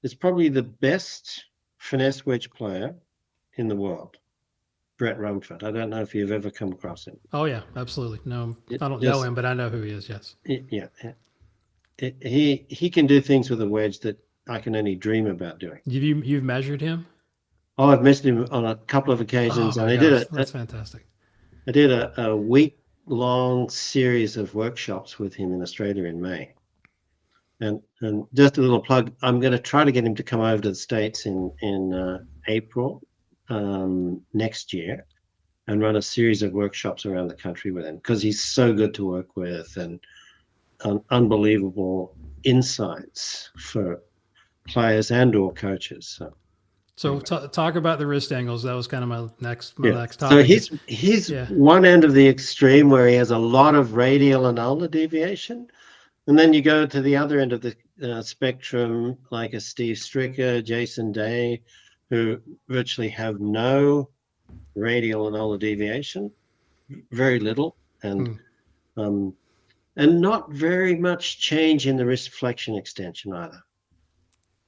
is probably the best finesse wedge player in the world, Brett Rumford. I don't know if you've ever come across him. Oh yeah, absolutely. No, It I don't know just him, but I know who he is. Yes. yeah, he can do things with a wedge that I can only dream about doing. You've measured him? Oh, I've missed him on a couple of Oh occasions, and my I did gosh, that's fantastic. a week-long series of workshops with him in Australia in May. And just a little plug, I'm going to try to get him to come over to the States in April next year and run a series of workshops around the country with him, because he's so good to work with and unbelievable insights for players and or coaches. So Anyway. talk about the wrist angles. That was kind of my next So topic. he's Yeah. one end of the extreme where he has a lot of radial and ulnar deviation, and then you go to the other end of the spectrum, like a Steve Stricker, Jason Day, who virtually have no radial and ulnar deviation, very little, and not very much change in the wrist flexion extension either.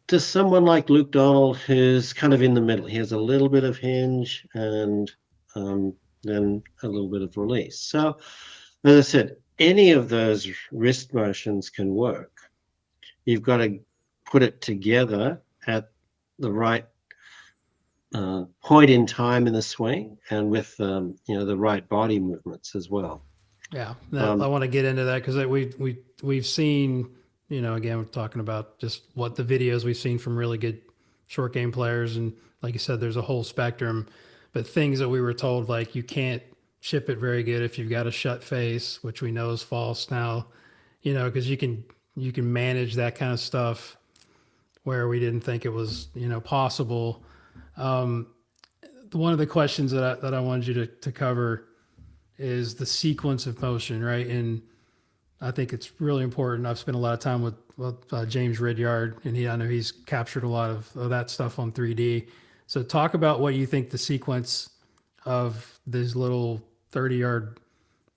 To someone like Luke Donald, who's kind of in the middle, he has a little bit of hinge and then a little bit of release. So, as I said, any of those wrist motions can work. You've got to put it together at the right point in time in the swing, and with the right body movements as well. Yeah, I Um, want to get into that because we've seen, again, we're talking about just what the videos we've seen from really good short game players, and like you said, there's a whole spectrum, but things that we were told like you can't chip it very good if you've got a shut face, which we know is false now, because you can manage that kind of stuff where we didn't think it was possible. Um, One of the questions that I wanted you to cover is the sequence of motion, right? And I think it's really important. I've spent a lot of time with James Ridyard, and I know he's captured a lot of that stuff on 3D. So talk about what you think the sequence of these little 30-yard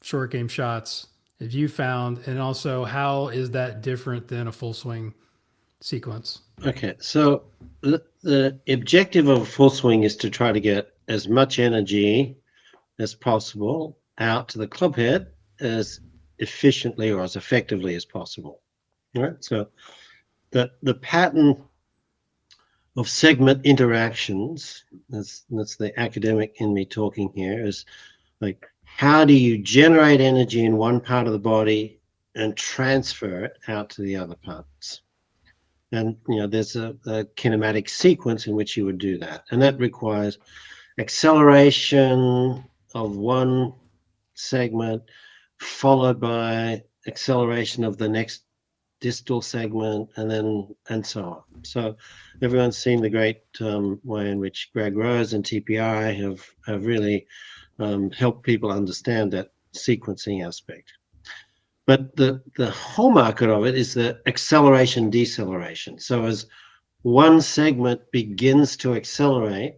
short game shots have you found, and also how is that different than a full swing sequence? okay, so the objective of a full swing is to try to get as much energy as possible out to the club head as efficiently or as effectively as possible. All right. So the pattern of segment interactions, that's the academic in me talking here, is like how do you generate energy in one part of the body and transfer it out to the other parts? And there's a kinematic sequence in which you would do that, and that requires acceleration of one segment followed by acceleration of the next distal segment, and so on. So everyone's seen the great way in which Greg Rose and TPI have really helped people understand that sequencing aspect. But the hallmark of it is the acceleration deceleration. So as one segment begins to accelerate,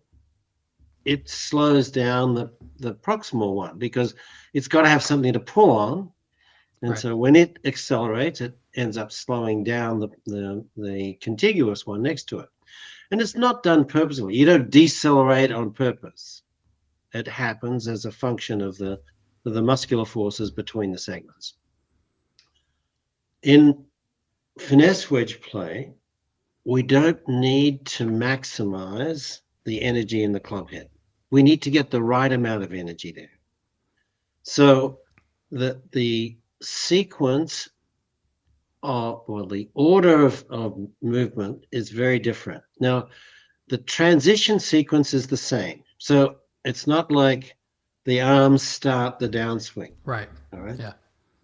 it slows down the proximal one because it's got to have something to pull on. And Right. so when it accelerates, it ends up slowing down the contiguous one next to it. And it's not done purposely. You don't decelerate on purpose. It happens as a function of the muscular forces between the segments. In finesse wedge play, we don't need to maximize the energy in the club head. We need to get the right amount of energy there. So the sequence the order of movement is very different. Now, the transition sequence is the same. So it's not like the arms start the downswing. Right. All right. Yeah.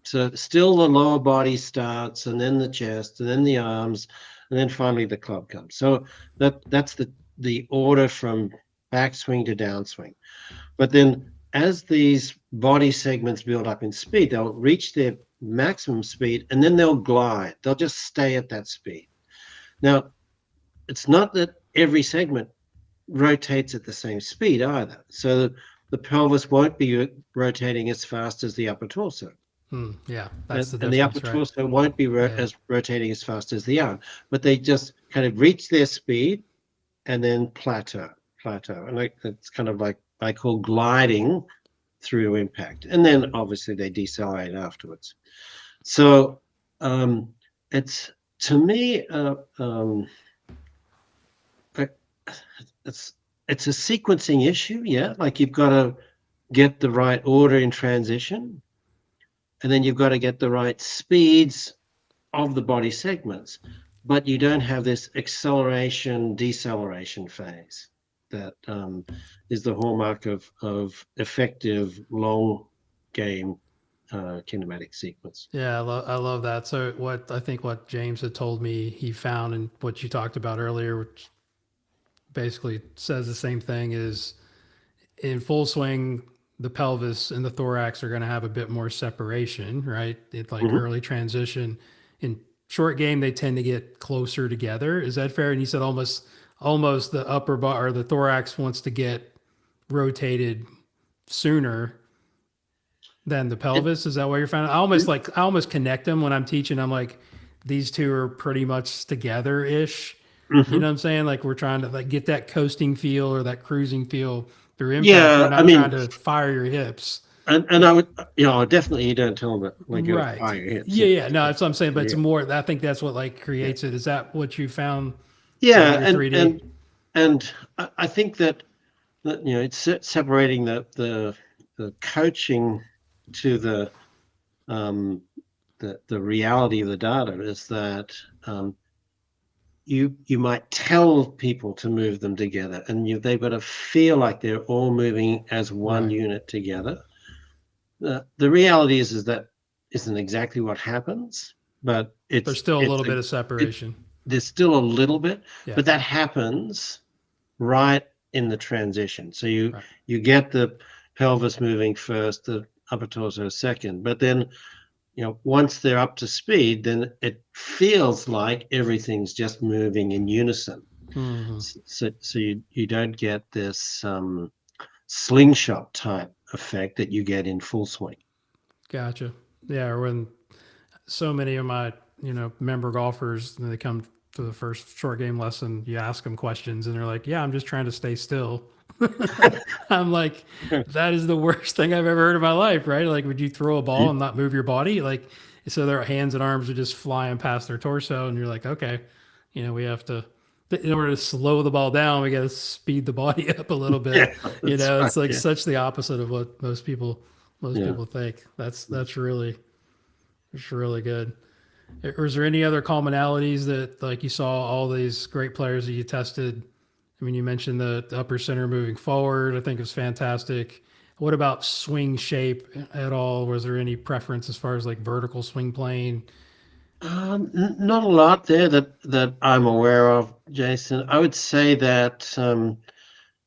So still the lower body starts, and then the chest, and then the arms, and then finally the club comes. So that's the order from backswing to downswing. But then as these body segments build up in speed, they'll reach their maximum speed and then they'll glide. They'll just stay at that speed. Now, it's not that every segment rotates at the same speed either. So the pelvis won't be rotating as fast as the upper torso. Yeah, that's the And the upper difference, right? torso won't be Yeah. as rotating as fast as the arm, but they just kind of reach their speed and then plateau. And it's kind of like I call gliding through impact. And then obviously they decelerate afterwards. So it's, to me, it's it's a sequencing issue. Yeah, like you've got to get the right order in transition, and then you've got to get the right speeds of the body segments, but you don't have this acceleration deceleration phase that is the hallmark of effective long game kinematic sequence. Yeah, I love that. So what James had told me he found, and what you talked about earlier, which basically says the same thing, is in full swing, the pelvis and the thorax are going to have a bit more separation, right? It's like Mm-hmm. early transition. In short game, they tend to get closer together. Is that fair? And you said almost the upper bar or the thorax wants to get rotated sooner than the It, pelvis. Is that what you're finding? I almost connect them when I'm teaching. I'm like, these two are pretty much together ish. You mm-hmm. know what I'm saying? Like we're trying to like get that coasting feel or that cruising feel through impact. They're Yeah, I not trying mean, to fire your hips. and I would, definitely you don't tell them that like go Right. fire your hips. Yeah, yeah. No, that's what I'm saying. But it's Yeah, more. I think that's what like yeah, creates it. Is that what you found yeah, with your 3D? and I think that it's separating the coaching to um, the reality of the data is that you might tell people to move them together, and they've got to feel like they're all moving as one Right. unit together. The reality is that isn't exactly what happens, but There's still a little bit of it, separation. there's still a little bit, Yeah. but that happens right in the transition. So you Right. you get the pelvis moving first, the upper torso second, but then once they're up to speed, then it feels like everything's just moving in unison. Hmm. So you don't get this slingshot type effect that you get in full swing. Gotcha. Yeah. Or when so many of my member golfers they come to the first short game lesson, you ask them questions and they're like, "Yeah, I'm just trying to stay still." I'm like, that is the worst thing I've ever heard in my life, right? Like, would you throw a ball and not move your body? Like, so their hands and arms are just flying past their torso, and you're like, okay, we have to, in order to slow the ball down, we got to speed the body up a little Yeah, bit. that's right. It's like Yeah, such the opposite of what most yeah. people think. That's really good. Or is there any other commonalities that like you saw all these great players that you tested? I mean, you mentioned the upper center moving forward. I think it was fantastic. What about swing shape at all? Was there any preference as far as like vertical swing plane? Not a lot there that I'm aware of, Jason. I would say that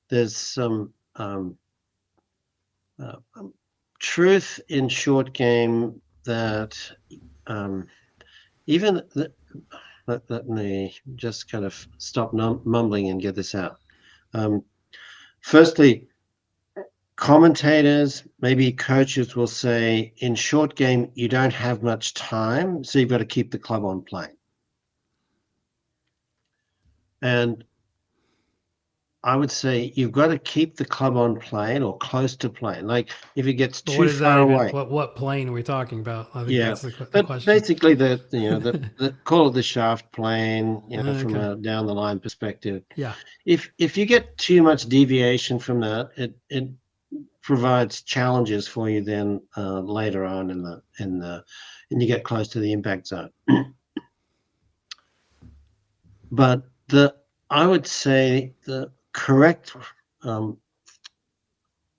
there's some truth in short game that um, even let me just kind of stop mumbling and get this out. Um, Firstly, commentators, maybe coaches will say in short game, you don't have much time, so you've got to keep the club on plane. And I would say you've got to keep the club on plane or close to plane. Like if it gets But what too is that far even? away, What plane are we talking about? I think yeah. that's the But question. basically, the call it the shaft plane, from Okay. a down the line perspective. Yeah. If you get too much deviation from that, it provides challenges for you then later on and you get close to the impact zone. But I would say the correct um,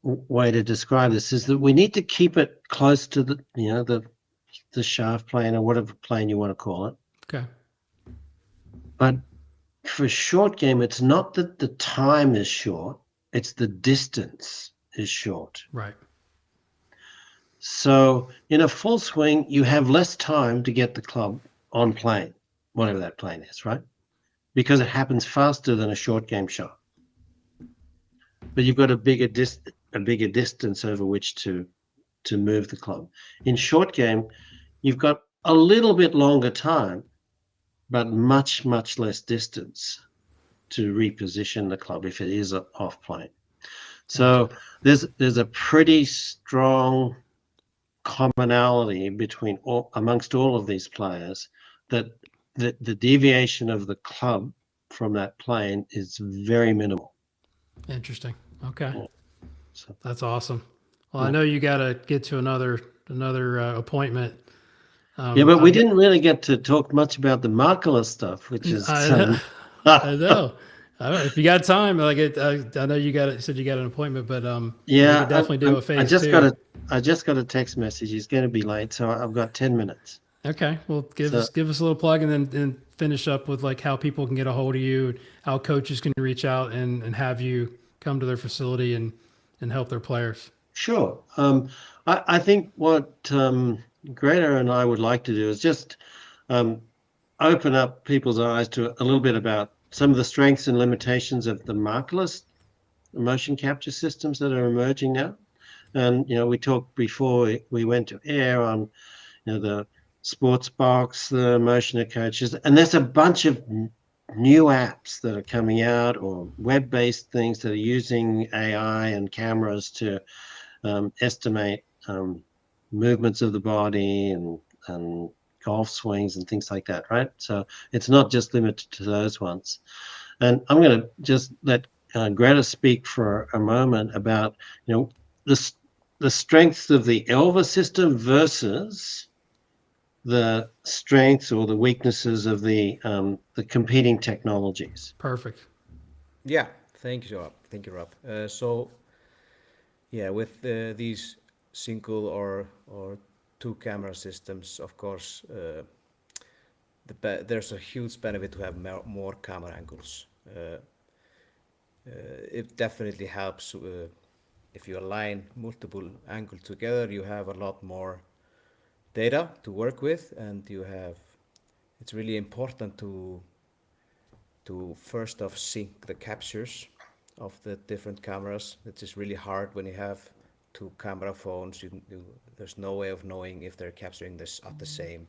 way to describe this is that we need to keep it close to the shaft plane or whatever plane you want to call it. Okay. But for short game, it's not that the time is short; it's the distance is short. Right. So in a full swing, you have less time to get the club on plane, whatever that plane is, right? Because it happens faster than a short game shot. But you've got a bigger distance over which to move the club. In short game, you've got a little bit longer time, but much less distance to reposition the club if it is off plane. Gotcha. So there's a pretty strong commonality amongst all of these players that the deviation of the club from that plane is very minimal. Interesting. Okay. Yeah. So, That's awesome. Well, I yeah. know you got to get to another appointment. Yeah, but we I've got. didn't really get to talk much about the Markler stuff, which is I know. I know. If you got time, like I know you said you got an appointment, but we could yeah. definitely do a I phase just got two. I just got a text message. He's going to be late, so I've got 10 minutes. Okay, well, So give us a little plug, and then finish up with like how people can get a hold of you, how coaches can reach out and have you come to their facility and help their players. sure. I think what Greta and I would like to do is just um, open up people's eyes to a little bit about some of the strengths and limitations of the markerless motion capture systems that are emerging now. And we talked before we went to air on the sports box, the motioner coaches, and there's a bunch of new apps that are coming out or web-based things that are using AI and cameras to estimate movements of the body and golf swings and things like that, right? So it's not just limited to those ones. And I'm going to just let Greta speak for a moment about, the the strengths of the Elva system versus the strengths or the weaknesses of the competing technologies. Perfect. Yeah, thank you, Rob. Thank you, Rob. So yeah, with these single or two camera systems, of course, there's a huge benefit to have more camera angles. It definitely helps if you align multiple angles together. You have a lot more data to work with, and you have. It's really important to first off sync the captures of the different cameras. It is really hard when you have two camera phones. There's no way of knowing if they're capturing this at the same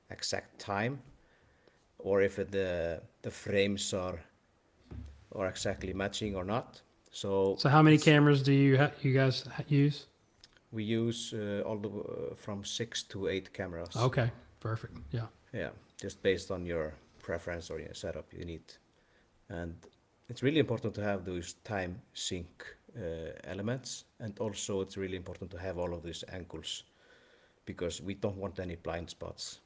exact time, or if the frames are exactly matching or not. So So how many it's, cameras do you guys use? we use from 6 to 8 cameras. Okay, perfect. Yeah. Yeah, just based on your preference or your setup you need. And it's really important to have those time sync elements, and also it's really important to have all of these angles because we don't want any blind spots.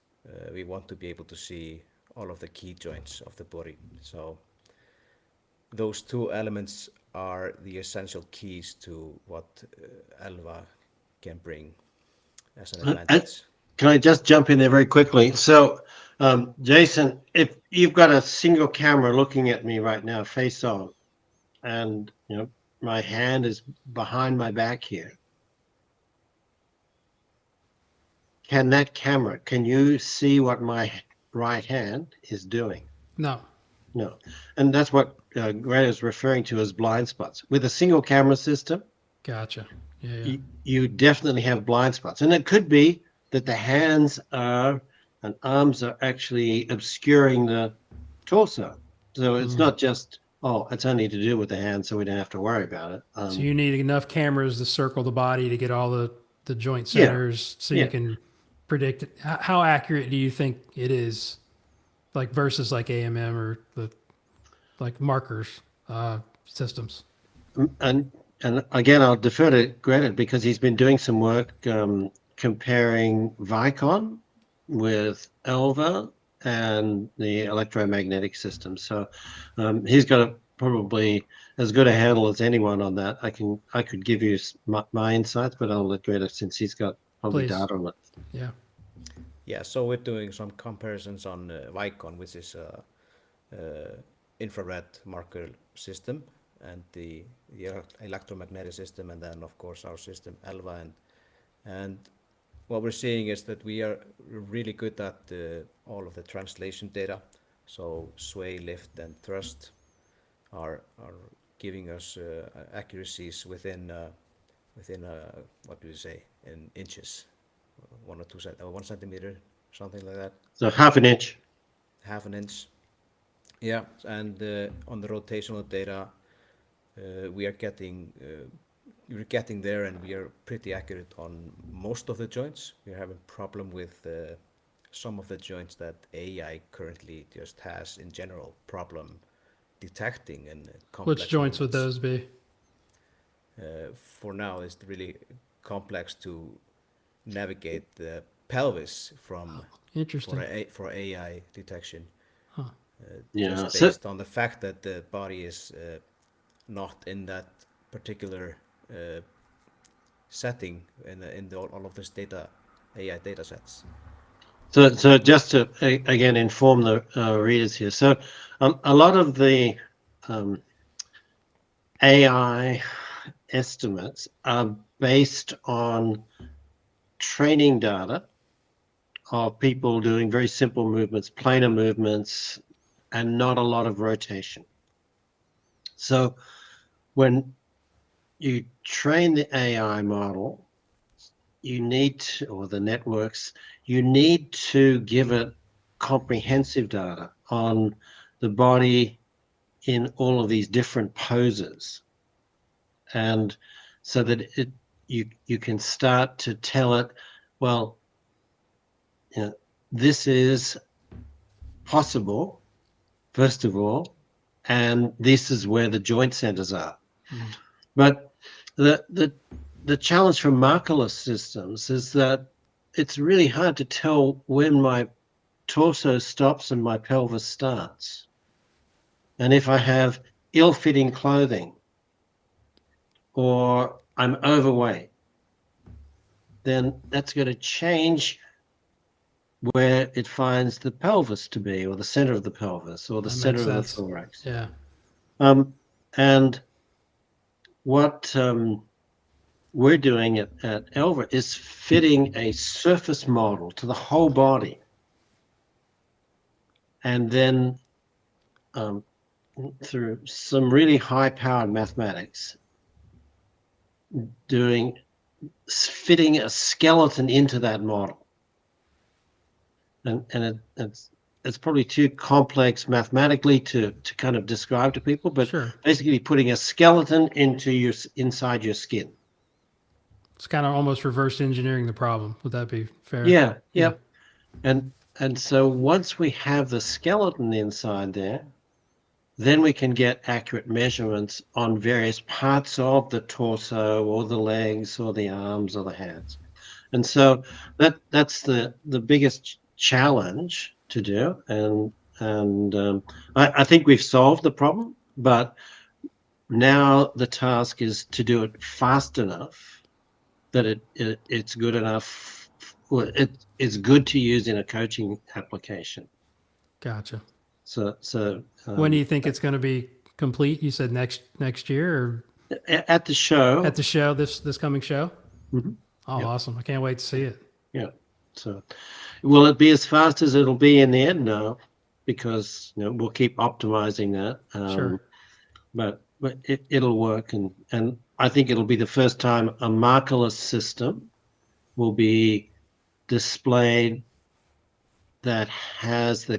We want to be able to see all of the key joints of the body. So those two elements are the essential keys to what Elva can bring as an And advantage. can I just jump in there very quickly? So, Jason, if you've got a single camera looking at me right now, face on, and my hand is behind my back here, can you see what my right hand is doing? No. No. And that's what Greta is referring to as blind spots. With a single camera system, Gotcha. Yeah, yeah. you definitely have blind spots. And it could be that the hands are and arms are actually obscuring the torso. So it's Mm. not just, oh, it's only to do with the hands, so we don't have to worry about it. So you need enough cameras to circle the body to get all the joint Yeah, centers so you yeah. can predict it. How accurate do you think it is, like versus like AMM or the like markers systems? And again, I'll defer to Greta because he's been doing some work comparing Vicon with Elva and the electromagnetic system. So he's got probably as good a handle as anyone on that. I could give you my insights, but I'll let Greta since he's got probably Please. data on it. Yeah. Yeah, so we're doing some comparisons on Vicon, which is infrared marker system, and the electromagnetic system, and then of course our system ELVA, and what we're seeing is that we are really good at all of the translation data. So sway, lift, and thrust are giving us accuracies within what do you say, in inches, 1 centimeter, something like that, So half an inch. half an inch. Yeah, and on the rotational data, we are getting we're getting there, and we are pretty accurate on most of the joints. We're having problem with some of the joints that AI currently just has in general problem detecting in Which complex joints would movements. those be? For now, it's really complex to navigate the pelvis from Interesting. for AI detection. Huh. Yeah. Just So based on the fact that the body is not in that particular setting in all of this data, AI data sets. So just to again inform the readers here. So a lot of the um, AI estimates are based on training data of people doing very simple movements, planar movements, and not a lot of rotation. So when you train the AI model, you need to, or the networks, you need to give it comprehensive data on the body in all of these different poses, and so that you can start to tell it, well, you know, this is possible, first of all, and this is where the joint centers are. Mm. But the challenge for markerless systems is that it's really hard to tell when my torso stops and my pelvis starts. And if I have ill-fitting clothing or I'm overweight, then that's going to change where it finds the pelvis to be, or the center of the pelvis, or the That center makes of the sense. thorax. Yeah. And what we're doing at Elva is fitting a surface model to the whole body, and then through some really high-powered mathematics, fitting a skeleton into that model. And it's probably too complex mathematically to kind of describe to people, but Sure. basically putting a skeleton inside your skin. It's kind of almost reverse engineering the problem. Would that be fair? Yeah, Yeah. yep. And so once we have the skeleton inside there, then we can get accurate measurements on various parts of the torso or the legs or the arms or the hands. And so that's the biggest challenge to do. And I think we've solved the problem, but now the task is to do it fast enough that it's good enough. Well, it's good to use in a coaching application. Gotcha. So When do you think it's going to be complete? You said next year, or at the show. at the show, this coming show? Mhm. Oh, Yep. awesome. I can't wait to see it. Yeah. So will it be as fast as it'll be in the end? No, because we'll keep optimizing that. Sure. But it'll work, and I think it'll be the first time a markerless system will be displayed that has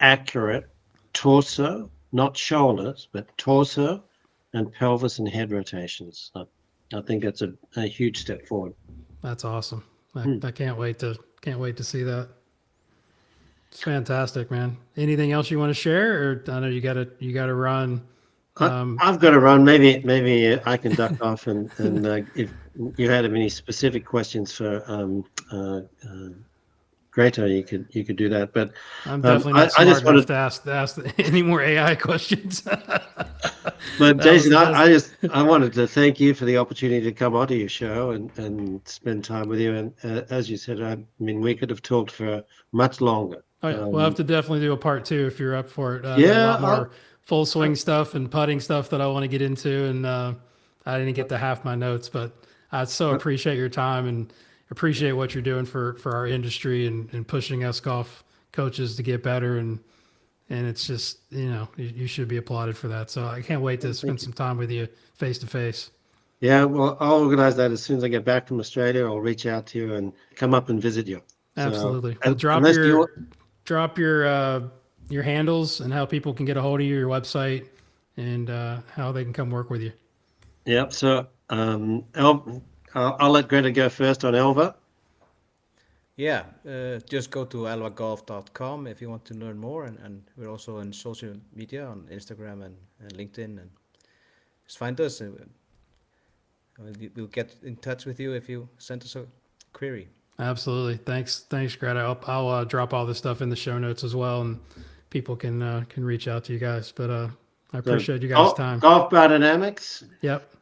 accurate torso, not shoulders, but torso and pelvis and head rotations. So I think that's a huge step forward. That's awesome. I can't wait to see that. It's fantastic, man. Anything else you want to share? Or I know you gotta run. I've got to run. Maybe I can duck off, and if you had any specific questions for Greta, you could do that. But I'm definitely not I smart just enough wanted, to ask any more AI questions. but That was Jason, that's I wanted to thank you for the opportunity to come onto your show and spend time with you. And as you said, I mean, we could have talked for much longer. Oh yeah, we'll have to definitely do a part two if you're up for it. I got a Yeah, lot more full swing stuff and putting stuff that I want to get into, and I didn't get to half my notes, but I so appreciate your time and appreciate what you're doing for our industry and pushing us golf coaches to get better, and it's just you should be applauded for that. So I can't wait to spend some time with you face to face. yeah. Well, I'll organize that as soon as I get back from Australia. I'll reach out to you and come up and visit you. So, Absolutely. Well, unless you, drop your handles and how people can get a hold of you, your website, and how they can come work with you. yeah. So I'll let Greta go first on Elva. Yeah, just go to alvagolf.com if you want to learn more, and we're also on social media on Instagram and LinkedIn, and just find us. We'll get in touch with you if you send us a query. Absolutely. Thanks, Greta. I'll drop all this stuff in the show notes as well, and people can reach out to you guys. But I So appreciate you guys' time. Golf biodynamics, Yep.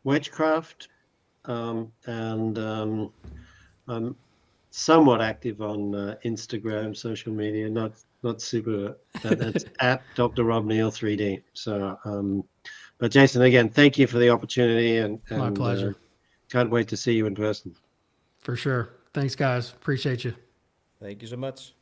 Wedgecraft, and I'm somewhat active on Instagram, social media. Not super. That's at Dr. Rob Neal 3D. So, but Jason, again, thank you for the opportunity, and My pleasure. can't wait to see you in person. For sure. Thanks, guys. Appreciate you. Thank you so much.